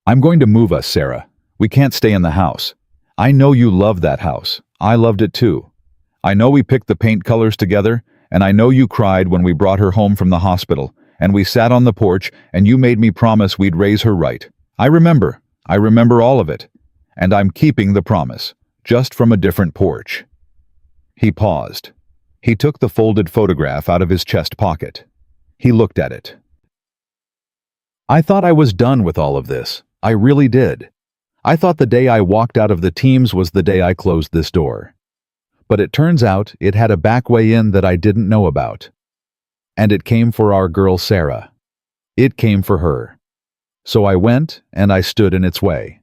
I'm going to move us, Sarah. We can't stay in the house. I know you love that house. I loved it too. I know we picked the paint colors together, and I know you cried when we brought her home from the hospital, and we sat on the porch, and you made me promise we'd raise her right. I remember all of it. And I'm keeping the promise, just from a different porch. He paused. He took the folded photograph out of his chest pocket. He looked at it. I thought I was done with all of this. I really did. I thought the day I walked out of the teams was the day I closed this door. But it turns out it had a back way in that I didn't know about. And it came for our girl Sarah. It came for her. So I went and I stood in its way.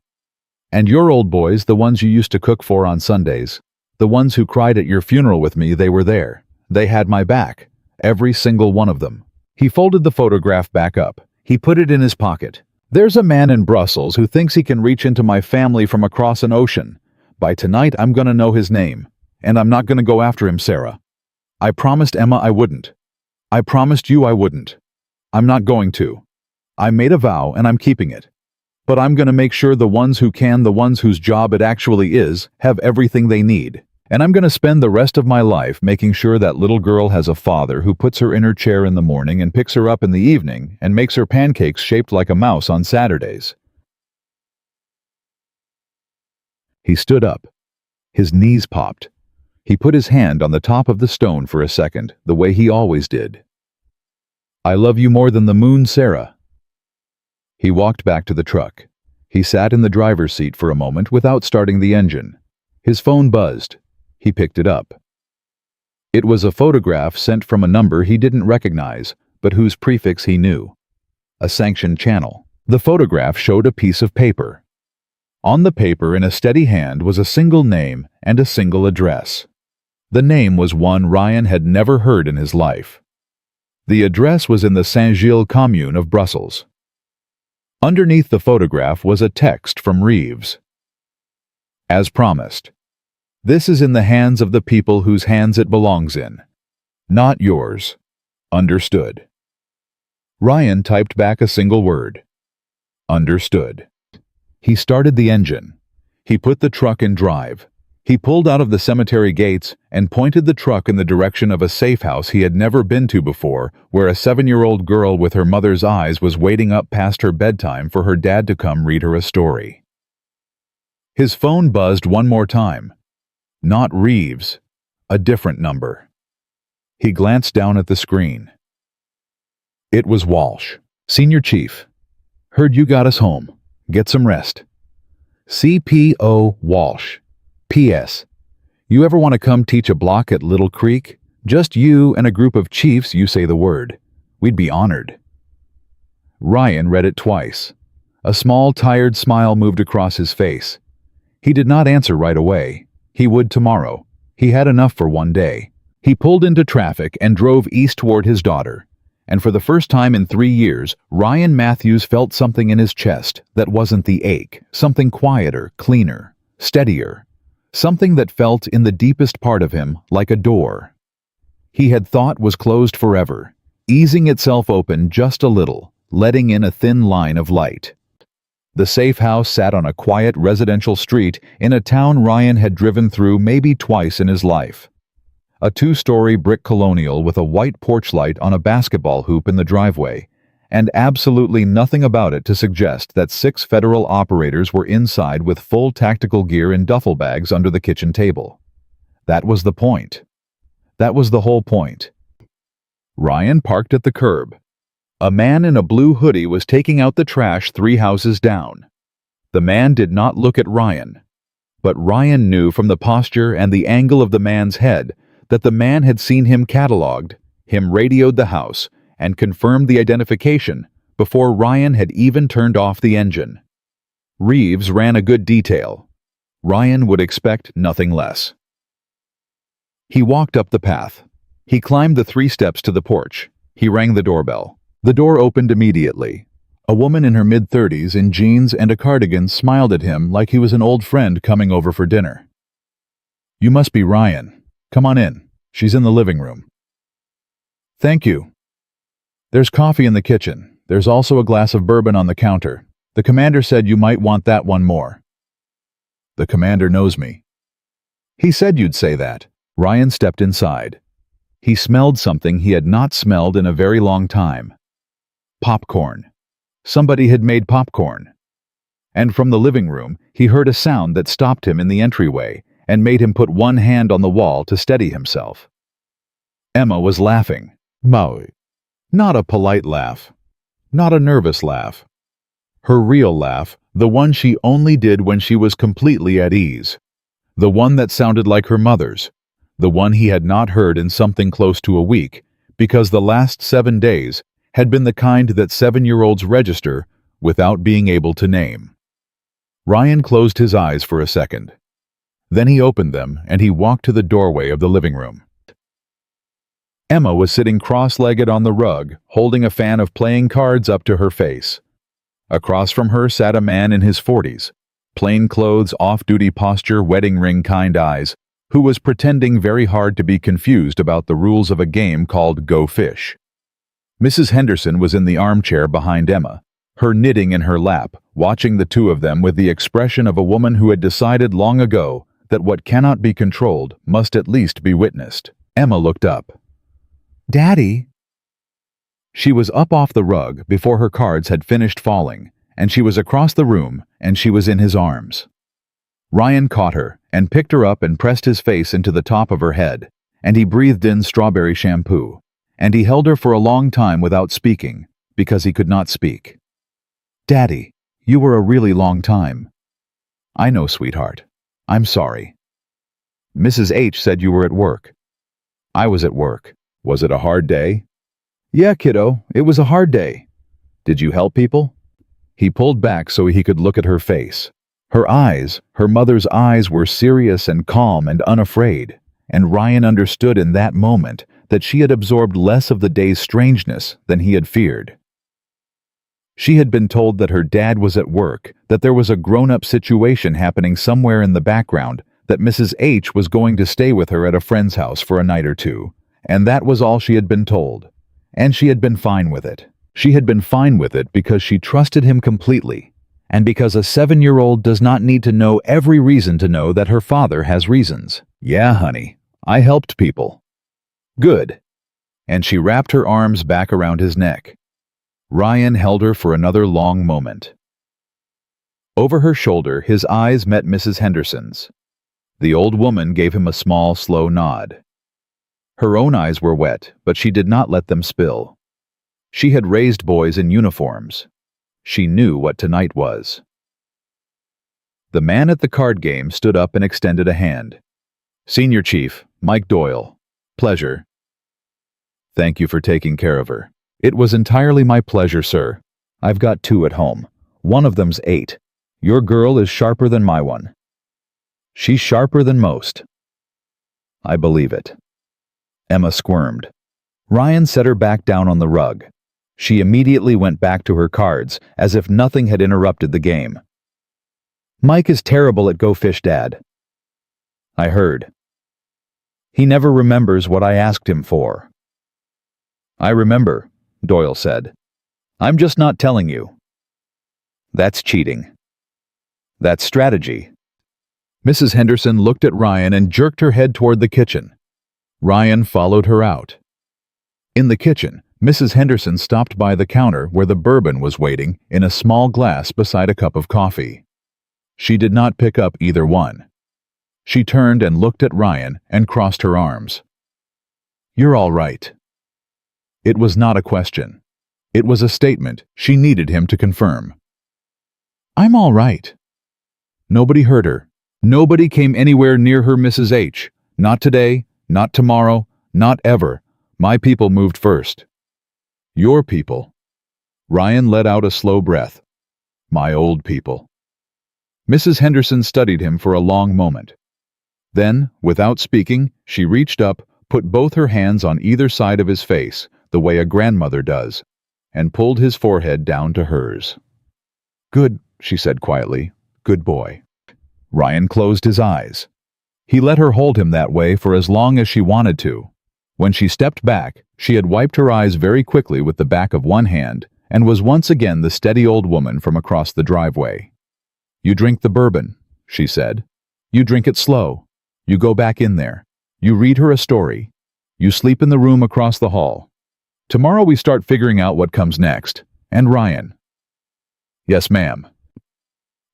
And your old boys, the ones you used to cook for on Sundays, the ones who cried at your funeral with me, they were there. They had my back. Every single one of them. He folded the photograph back up. He put it in his pocket. There's a man in Brussels who thinks he can reach into my family from across an ocean. By tonight, I'm gonna know his name. And I'm not gonna go after him, Sarah. I promised Emma I wouldn't. I promised you I wouldn't. I'm not going to. I made a vow and I'm keeping it. But I'm gonna make sure the ones who can, the ones whose job it actually is, have everything they need. And I'm gonna spend the rest of my life making sure that little girl has a father who puts her in her chair in the morning and picks her up in the evening and makes her pancakes shaped like a mouse on Saturdays. He stood up. His knees popped. He put his hand on the top of the stone for a second, the way he always did. I love you more than the moon, Sarah. He walked back to the truck. He sat in the driver's seat for a moment without starting the engine. His phone buzzed. He picked it up. It was a photograph sent from a number he didn't recognize, but whose prefix he knew. A sanctioned channel. The photograph showed a piece of paper. On the paper in a steady hand was a single name and a single address. The name was one Ryan had never heard in his life. The address was in the Saint-Gilles commune of Brussels. Underneath the photograph was a text from Reeves. As promised. This is in the hands of the people whose hands it belongs in. Not yours. Understood. Ryan typed back a single word. Understood. He started the engine. He put the truck in drive. He pulled out of the cemetery gates and pointed the truck in the direction of a safe house he had never been to before, where a 7-year-old girl with her mother's eyes was waiting up past her bedtime for her dad to come read her a story. His phone buzzed one more time. Not Reeves. A different number. He glanced down at the screen. It was Walsh. Senior Chief. Heard you got us home. Get some rest. CPO Walsh. P.S. You ever want to come teach a block at Little Creek? Just you and a group of chiefs, you say the word. We'd be honored. Ryan read it twice. A small, tired smile moved across his face. He did not answer right away. He would tomorrow. He had enough for one day. He pulled into traffic and drove east toward his daughter. And for the first time in 3 years, Ryan Matthews felt something in his chest that wasn't the ache, something quieter, cleaner, steadier, something that felt in the deepest part of him like a door he had thought was closed forever, easing itself open just a little, letting in a thin line of light. The safe house sat on a quiet residential street in a town Ryan had driven through maybe twice in his life. A 2-story brick colonial with a white porch light on a basketball hoop in the driveway, and absolutely nothing about it to suggest that 6 federal operators were inside with full tactical gear in duffel bags under the kitchen table. That was the point. That was the whole point. Ryan parked at the curb. A man in a blue hoodie was taking out the trash 3 houses down. The man did not look at Ryan, but Ryan knew from the posture and the angle of the man's head that the man had seen him cataloged, him radioed the house, and confirmed the identification before Ryan had even turned off the engine. Reeves ran a good detail. Ryan would expect nothing less. He walked up the path. He climbed the 3 steps to the porch. He rang the doorbell. The door opened immediately. A woman in her mid-30s in jeans and a cardigan smiled at him like he was an old friend coming over for dinner. "You must be Ryan. Come on in. She's in the living room." "Thank you." "There's coffee in the kitchen. There's also a glass of bourbon on the counter. The commander said you might want that one more." "The commander knows me." "He said you'd say that." Ryan stepped inside. He smelled something he had not smelled in a very long time. Popcorn. Somebody had made popcorn. And from the living room, he heard a sound that stopped him in the entryway and made him put one hand on the wall to steady himself. Emma was laughing. Maui. Not a polite laugh. Not a nervous laugh. Her real laugh, the one she only did when she was completely at ease. The one that sounded like her mother's. The one he had not heard in something close to a week, because the last 7 days had been the kind that 7-year-olds register without being able to name. Ryan closed his eyes for a second. Then he opened them and he walked to the doorway of the living room. Emma was sitting cross-legged on the rug, holding a fan of playing cards up to her face. Across from her sat a man in his 40s, plain clothes, off-duty posture, wedding ring kind eyes, who was pretending very hard to be confused about the rules of a game called Go Fish. Mrs. Henderson was in the armchair behind Emma, her knitting in her lap, watching the two of them with the expression of a woman who had decided long ago that what cannot be controlled must at least be witnessed. Emma looked up. "Daddy?" She was up off the rug before her cards had finished falling, and she was across the room, and she was in his arms. Ryan caught her and picked her up and pressed his face into the top of her head, and he breathed in strawberry shampoo, and he held her for a long time without speaking, because he could not speak. "Daddy, you were a really long time." "I know, sweetheart. I'm sorry." "Mrs. H said you were at work." "I was at work. Was it a hard day?" "Yeah, kiddo, it was a hard day." "Did you help people?" He pulled back so he could look at her face. Her eyes, her mother's eyes, were serious and calm and unafraid, and Ryan understood in that moment that she had absorbed less of the day's strangeness than he had feared. She had been told that her dad was at work, that there was a grown-up situation happening somewhere in the background, that Mrs. H was going to stay with her at a friend's house for a night or 2, and that was all she had been told. And she had been fine with it. She had been fine with it because she trusted him completely, and because a 7-year-old does not need to know every reason to know that her father has reasons. "Yeah, honey, I helped people." "Good." And she wrapped her arms back around his neck. Ryan held her for another long moment. Over her shoulder, his eyes met Mrs. Henderson's. The old woman gave him a small, slow nod. Her own eyes were wet, but she did not let them spill. She had raised boys in uniforms. She knew what tonight was. The man at the card game stood up and extended a hand. "Senior Chief, Mike Doyle. Pleasure." "Thank you for taking care of her." "It was entirely my pleasure, sir. I've got 2 at home. One of them's 8. Your girl is sharper than my one." She's sharper than most. I believe it. Emma squirmed. Ryan set her back down on the rug. She immediately went back to her cards, as if nothing had interrupted the game. Mike is terrible at Go Fish, Dad. I heard. He never remembers what I asked him for. I remember, Doyle said. I'm just not telling you. That's cheating. That's strategy. Mrs. Henderson looked at Ryan and jerked her head toward the kitchen. Ryan followed her out. In the kitchen, Mrs. Henderson stopped by the counter where the bourbon was waiting in a small glass beside a cup of coffee. She did not pick up either one. She turned and looked at Ryan and crossed her arms. You're all right. It was not a question. It was a statement she needed him to confirm. I'm all right. Nobody hurt her. Nobody came anywhere near her, Mrs. H. Not today, not tomorrow, not ever. My people moved first. Your people. Ryan let out a slow breath. My old people. Mrs. Henderson studied him for a long moment. Then, without speaking, she reached up, put both her hands on either side of his face, the way a grandmother does, and pulled his forehead down to hers. Good, she said quietly. Good boy. Ryan closed his eyes. He let her hold him that way for as long as she wanted to. When she stepped back, she had wiped her eyes very quickly with the back of one hand and was once again the steady old woman from across the driveway. You drink the bourbon, she said. You drink it slow. You go back in there. You read her a story. You sleep in the room across the hall. Tomorrow we start figuring out what comes next. And Ryan. Yes, ma'am.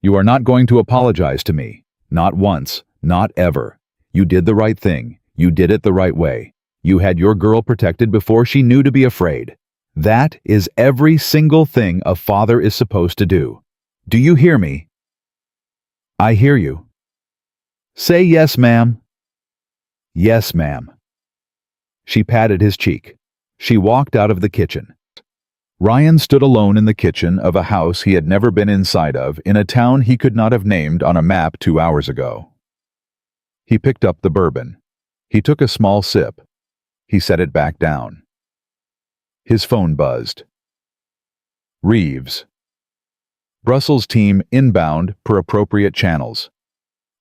You are not going to apologize to me. Not once. Not ever. You did the right thing. You did it the right way. You had your girl protected before she knew to be afraid. That is every single thing a father is supposed to do. Do you hear me? I hear you. Say yes, ma'am. Yes, ma'am. She patted his cheek. She walked out of the kitchen. Ryan stood alone in the kitchen of a house he had never been inside of in a town he could not have named on a map 2 hours ago. He picked up the bourbon. He took a small sip. He set it back down. His phone buzzed. Reeves. Brussels team inbound per appropriate channels.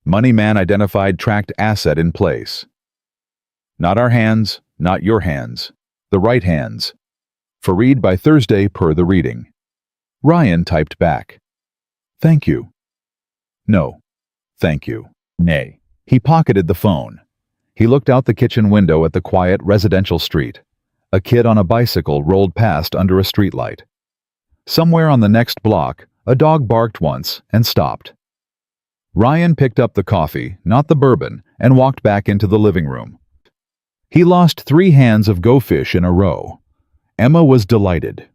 Money man identified tracked asset in place. Not our hands, not your hands. The right hands. For read by Thursday per the reading. Ryan typed back. Thank you. No. Thank you. Nay. He pocketed the phone. He looked out the kitchen window at the quiet residential street. A kid on a bicycle rolled past under a streetlight. Somewhere on the next block, a dog barked once and stopped. Ryan picked up the coffee, not the bourbon, and walked back into the living room. He lost 3 hands of Go Fish in a row. Emma was delighted.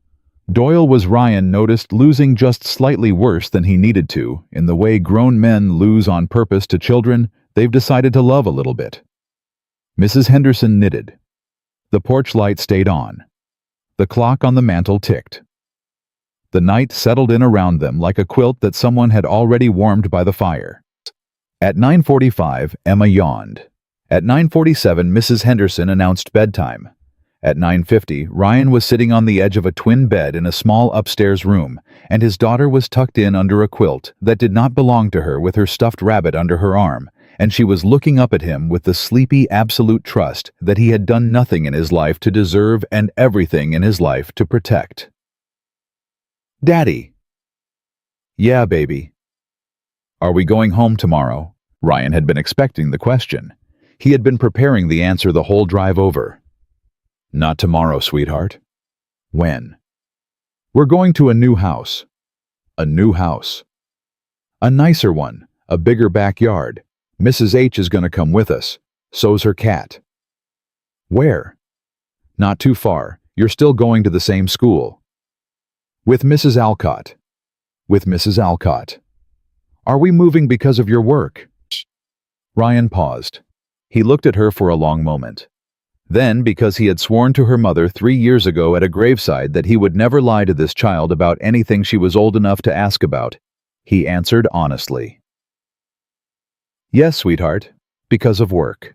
Doyle was Ryan noticed losing just slightly worse than he needed to, in the way grown men lose on purpose to children they've decided to love a little bit. Mrs. Henderson knitted. The porch light stayed on. The clock on the mantel ticked. The night settled in around them like a quilt that someone had already warmed by the fire. At 9:45, Emma yawned. At 9:47, Mrs. Henderson announced bedtime. At 9:50, Ryan was sitting on the edge of a twin bed in a small upstairs room, and his daughter was tucked in under a quilt that did not belong to her with her stuffed rabbit under her arm, and she was looking up at him with the sleepy absolute trust that he had done nothing in his life to deserve and everything in his life to protect. Daddy. Yeah, baby. Are we going home tomorrow? Ryan had been expecting the question. He had been preparing the answer the whole drive over. Not tomorrow, sweetheart. When? We're going to a new house. A new house. A nicer one, a bigger backyard. Mrs. H is going to come with us. So's her cat. Where? Not too far. You're still going to the same school. With Mrs. Alcott. With Mrs. Alcott. Are we moving because of your work? Ryan paused. He looked at her for a long moment. Then, because he had sworn to her mother 3 years ago at a graveside that he would never lie to this child about anything she was old enough to ask about, he answered honestly. Yes, sweetheart, because of work.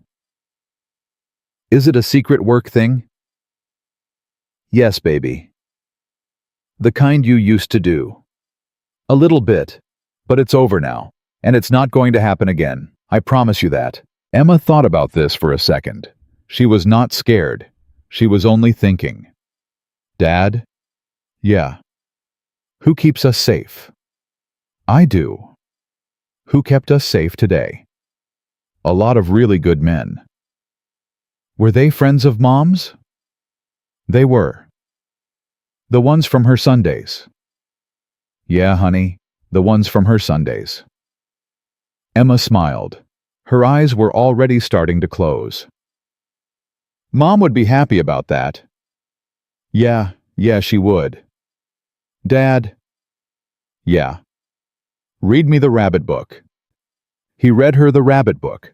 Is it a secret work thing? Yes, baby. The kind you used to do. A little bit, but it's over now, and it's not going to happen again. I promise you that. Emma thought about this for a second. She was not scared. She was only thinking. Dad? Yeah. Who keeps us safe? I do. Who kept us safe today? A lot of really good men. Were they friends of Mom's? They were. The ones from her Sundays. Yeah, honey, the ones from her Sundays. Emma smiled. Her eyes were already starting to close. Mom would be happy about that. Yeah, she would. Dad? Yeah. Read me the rabbit book. He read her the rabbit book.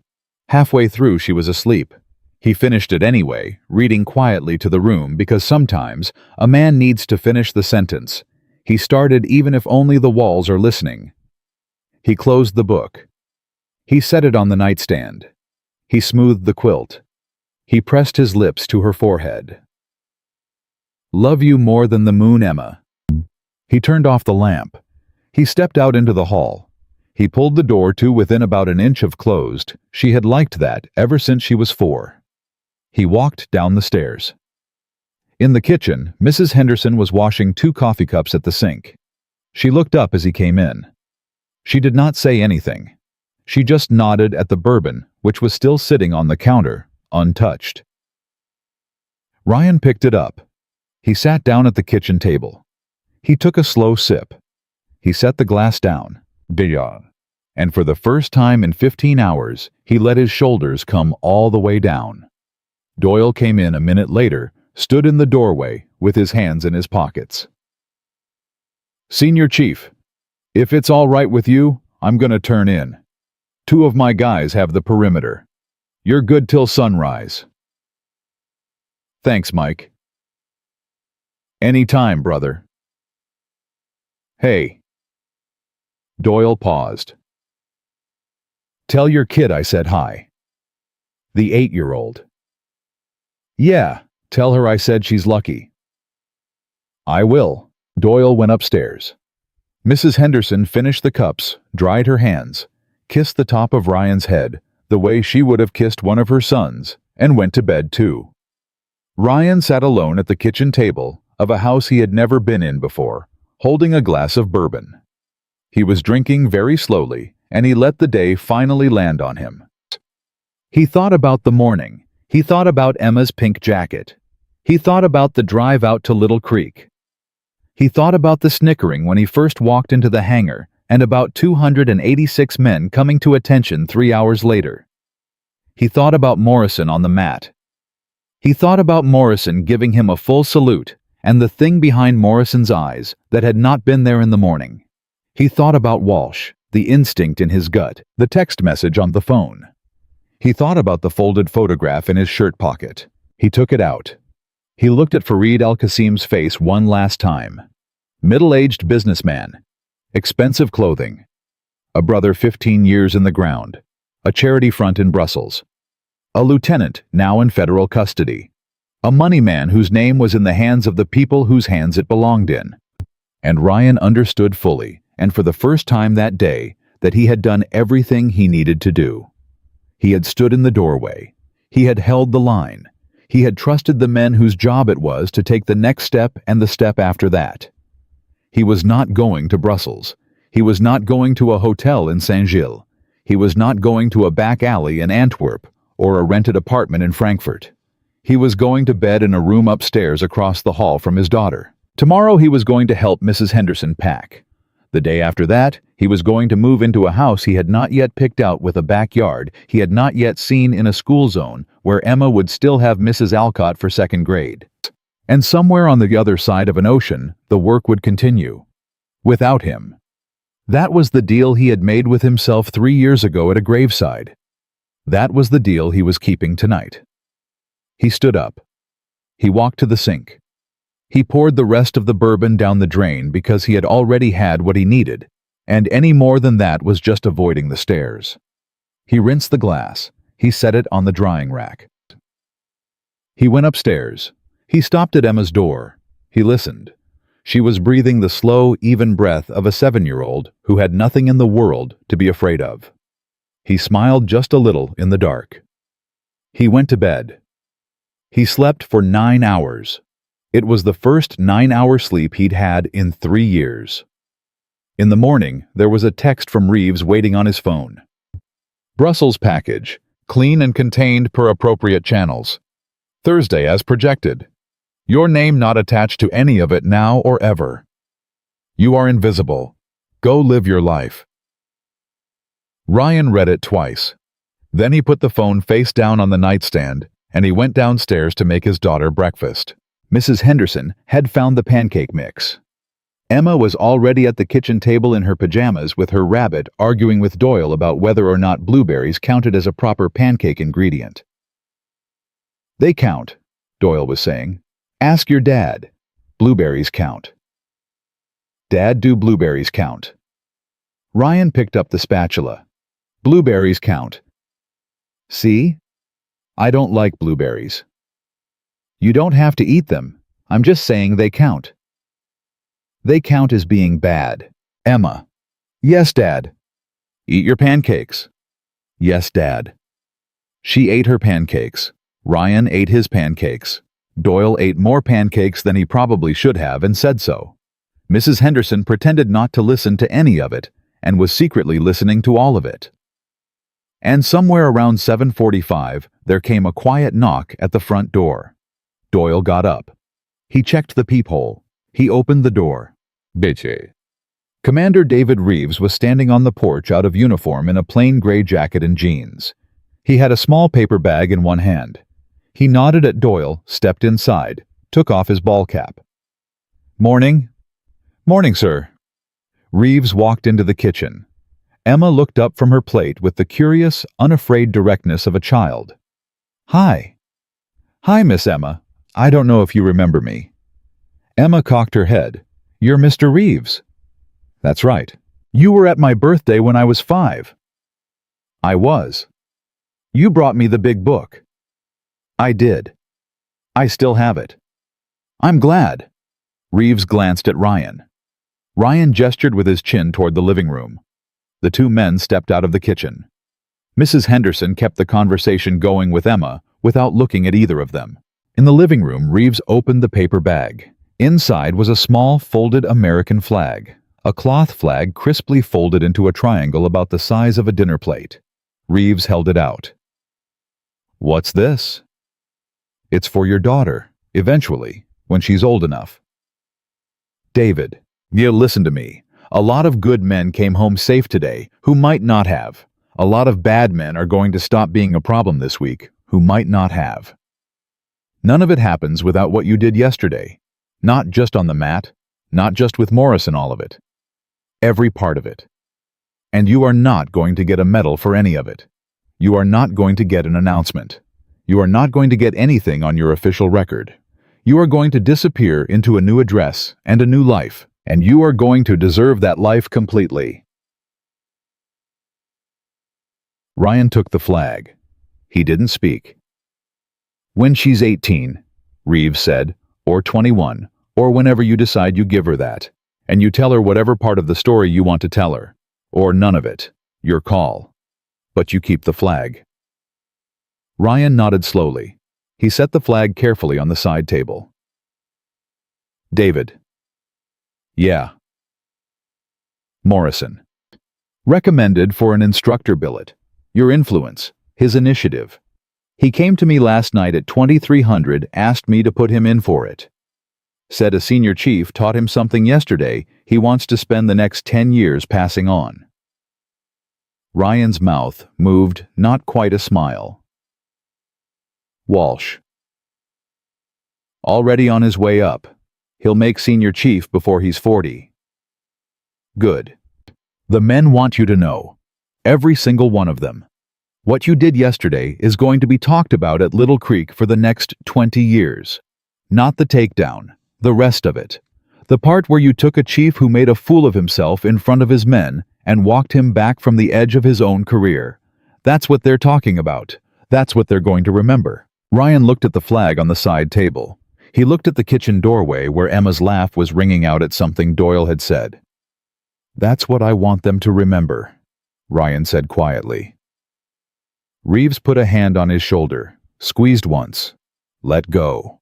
Halfway through, she was asleep. He finished it anyway, reading quietly to the room because sometimes a man needs to finish the sentence. He started even if only the walls are listening. He closed the book. He set it on the nightstand. He smoothed the quilt. He pressed his lips to her forehead. Love you more than the moon, Emma. He turned off the lamp. He stepped out into the hall. He pulled the door to within about an inch of closed. She had liked that ever since she was 4. He walked down the stairs. In the kitchen, Mrs. Henderson was washing 2 coffee cups at the sink. She looked up as he came in. She did not say anything. She just nodded at the bourbon, which was still sitting on the counter, untouched. Ryan picked it up. He sat down at the kitchen table. He took a slow sip. He set the glass down. And for the first time in 15 hours, he let his shoulders come all the way down. Doyle came in a minute later, stood in the doorway with his hands in his pockets. Senior Chief, if it's all right with you, I'm gonna turn in. 2 of my guys have the perimeter. You're good till sunrise. Thanks, Mike. Any time, brother. Hey. Doyle paused. Tell your kid I said hi. The 8-year-old. Yeah, tell her I said she's lucky. I will. Doyle went upstairs. Mrs. Henderson finished the cups, dried her hands, kissed the top of Ryan's head, the way she would have kissed one of her sons, and went to bed too. Ryan sat alone at the kitchen table of a house he had never been in before, holding a glass of bourbon. He was drinking very slowly, and he let the day finally land on him. He thought about the morning. He thought about Emma's pink jacket. He thought about the drive out to Little Creek. He thought about the snickering when he first walked into the hangar, and about 286 men coming to attention 3 hours later. He thought about Morrison on the mat. He thought about Morrison giving him a full salute, and the thing behind Morrison's eyes that had not been there in the morning. He thought about Walsh, the instinct in his gut, the text message on the phone. He thought about the folded photograph in his shirt pocket. He took it out. He looked at Fareed Al-Qasim's face one last time. Middle-aged businessman. Expensive clothing. A brother 15 years in the ground. A charity front in Brussels. A lieutenant now in federal custody. A money man whose name was in the hands of the people whose hands it belonged in. And Ryan understood fully, and for the first time that day, that he had done everything he needed to do. He had stood in the doorway. He had held the line. He had trusted the men whose job it was to take the next step and the step after that. He was not going to Brussels. He was not going to a hotel in Saint-Gilles. He was not going to a back alley in Antwerp or a rented apartment in Frankfurt. He was going to bed in a room upstairs across the hall from his daughter. Tomorrow he was going to help Mrs. Henderson pack. The day after that, he was going to move into a house he had not yet picked out with a backyard he had not yet seen in a school zone where Emma would still have Mrs. Alcott for 2nd grade. And somewhere on the other side of an ocean, the work would continue. Without him. That was the deal he had made with himself 3 years ago at a graveside. That was the deal he was keeping tonight. He stood up. He walked to the sink. He poured the rest of the bourbon down the drain because he had already had what he needed, and any more than that was just avoiding the stairs. He rinsed the glass. He set it on the drying rack. He went upstairs. He stopped at Emma's door. He listened. She was breathing the slow, even breath of a 7-year-old who had nothing in the world to be afraid of. He smiled just a little in the dark. He went to bed. He slept for 9 hours. It was the first 9-hour sleep he'd had in 3 years. In the morning, there was a text from Reeves waiting on his phone. Brussels package, clean and contained per appropriate channels. Thursday as projected. Your name not attached to any of it now or ever. You are invisible. Go live your life. Ryan read it twice. Then he put the phone face down on the nightstand, and he went downstairs to make his daughter breakfast. Mrs. Henderson had found the pancake mix. Emma was already at the kitchen table in her pajamas with her rabbit arguing with Doyle about whether or not blueberries counted as a proper pancake ingredient. They count, Doyle was saying. Ask your dad. Blueberries count. Dad, do blueberries count? Ryan picked up the spatula. Blueberries count. See? I don't like blueberries. You don't have to eat them. I'm just saying they count. They count as being bad. Emma. Yes, Dad. Eat your pancakes. Yes, Dad. She ate her pancakes. Ryan ate his pancakes. Doyle ate more pancakes than he probably should have and said so. Mrs. Henderson pretended not to listen to any of it and was secretly listening to all of it. And somewhere around 7:45, there came a quiet knock at the front door. Doyle got up. He checked the peephole. He opened the door. Bitchy. Commander David Reeves was standing on the porch out of uniform in a plain gray jacket and jeans. He had a small paper bag in one hand. He nodded at Doyle, stepped inside, took off his ball cap. Morning. Morning, sir. Reeves walked into the kitchen. Emma looked up from her plate with the curious, unafraid directness of a child. Hi. Hi, Miss Emma. I don't know if you remember me. Emma cocked her head. You're Mr. Reeves. That's right. You were at my birthday when I was 5. I was. You brought me the big book. I did. I still have it. I'm glad. Reeves glanced at Ryan. Ryan gestured with his chin toward the living room. The two men stepped out of the kitchen. Mrs. Henderson kept the conversation going with Emma without looking at either of them. In the living room, Reeves opened the paper bag. Inside was a small, folded American flag, a cloth flag crisply folded into a triangle about the size of a dinner plate. Reeves held it out. What's this? It's for your daughter, eventually, when she's old enough. David, you listen to me. A lot of good men came home safe today who might not have. A lot of bad men are going to stop being a problem this week who might not have. None of it happens without what you did yesterday. Not just on the mat, not just with Morris and all of it. Every part of it. And you are not going to get a medal for any of it. You are not going to get an announcement. You are not going to get anything on your official record. You are going to disappear into a new address and a new life, and you are going to deserve that life completely. Ryan took the flag. He didn't speak. When she's 18, Reeves said, or 21, or whenever you decide you give her that, and you tell her whatever part of the story you want to tell her, or none of it, your call. But you keep the flag. Ryan nodded slowly. He set the flag carefully on the side table. David. Yeah. Morrison. Recommended for an instructor billet. Your influence. His initiative. He came to me last night at 2300, asked me to put him in for it. Said a senior chief taught him something yesterday he wants to spend the next 10 years passing on. Ryan's mouth moved not quite a smile. Walsh. Already on his way up. He'll make senior chief before he's 40. Good. The men want you to know. Every single one of them. What you did yesterday is going to be talked about at Little Creek for the next 20 years. Not the takedown, the rest of it. The part where you took a chief who made a fool of himself in front of his men and walked him back from the edge of his own career. That's what they're talking about. That's what they're going to remember. Ryan looked at the flag on the side table. He looked at the kitchen doorway where Emma's laugh was ringing out at something Doyle had said. That's what I want them to remember, Ryan said quietly. Reeves put a hand on his shoulder, squeezed once. Let go.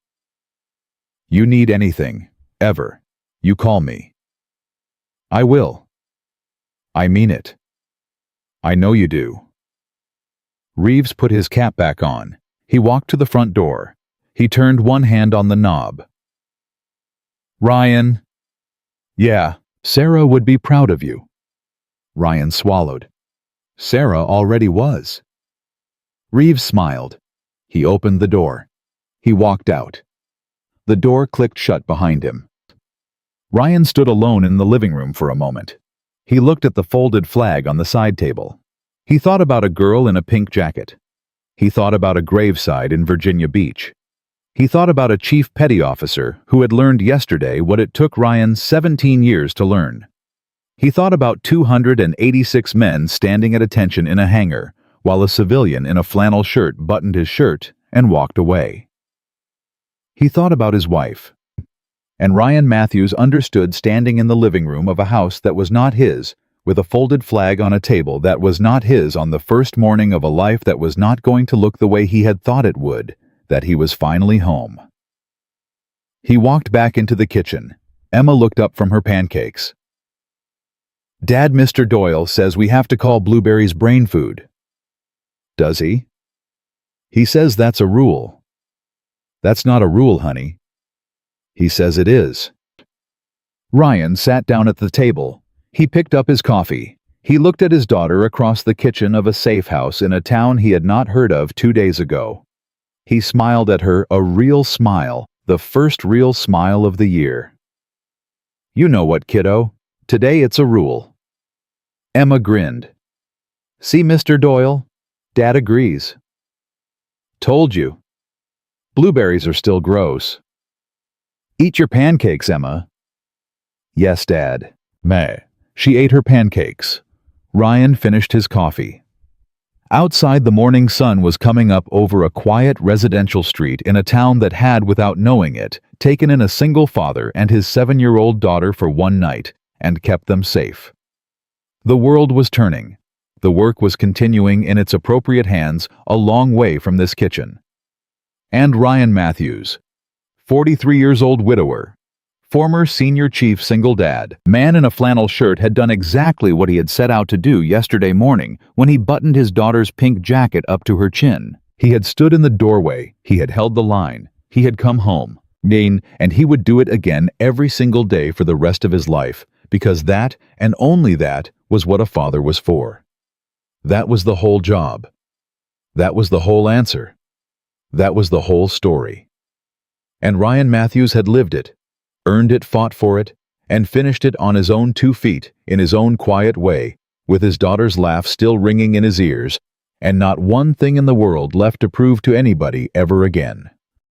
You need anything, ever, you call me. I will. I mean it. I know you do. Reeves put his cap back on. He walked to the front door. He turned one hand on the knob. Ryan. Yeah, Sarah would be proud of you. Ryan swallowed. Sarah already was. Reeves smiled. He opened the door. He walked out. The door clicked shut behind him. Ryan stood alone in the living room for a moment. He looked at the folded flag on the side table. He thought about a girl in a pink jacket. He thought about a graveside in Virginia Beach. He thought about a chief petty officer who had learned yesterday what it took Ryan 17 years to learn. He thought about 286 men standing at attention in a hangar, while a civilian in a flannel shirt buttoned his shirt and walked away. He thought about his wife. And Ryan Matthews understood standing in the living room of a house that was not his, with a folded flag on a table that was not his on the first morning of a life that was not going to look the way he had thought it would, that he was finally home. He walked back into the kitchen. Emma looked up from her pancakes. Dad, Mr. Doyle says we have to call blueberries brain food. Does he? He says that's a rule. That's not a rule, honey. He says it is. Ryan sat down at the table. He picked up his coffee. He looked at his daughter across the kitchen of a safe house in a town he had not heard of 2 days ago. He smiled at her, a real smile, the first real smile of the year. You know what, kiddo? Today it's a rule. Emma grinned. See, Mr. Doyle? Dad agrees. Told you. Blueberries are still gross. Eat your pancakes, Emma. Yes, Dad. Meh. She ate her pancakes. Ryan finished his coffee. Outside, the morning sun was coming up over a quiet residential street in a town that had, without knowing it, taken in a single father and his 7-year-old daughter for one night and kept them safe. The world was turning. The work was continuing in its appropriate hands a long way from this kitchen. And Ryan Matthews, 43 years old widower, former senior chief single dad, man in a flannel shirt, had done exactly what he had set out to do yesterday morning when he buttoned his daughter's pink jacket up to her chin. He had stood in the doorway, he had held the line, he had come home, and he would do it again every single day for the rest of his life, because that, and only that, was what a father was for. That was the whole job. That was the whole answer. That was the whole story. And Ryan Matthews had lived it, earned it, fought for it, and finished it on his own 2 feet, in his own quiet way, with his daughter's laugh still ringing in his ears, and not one thing in the world left to prove to anybody ever again.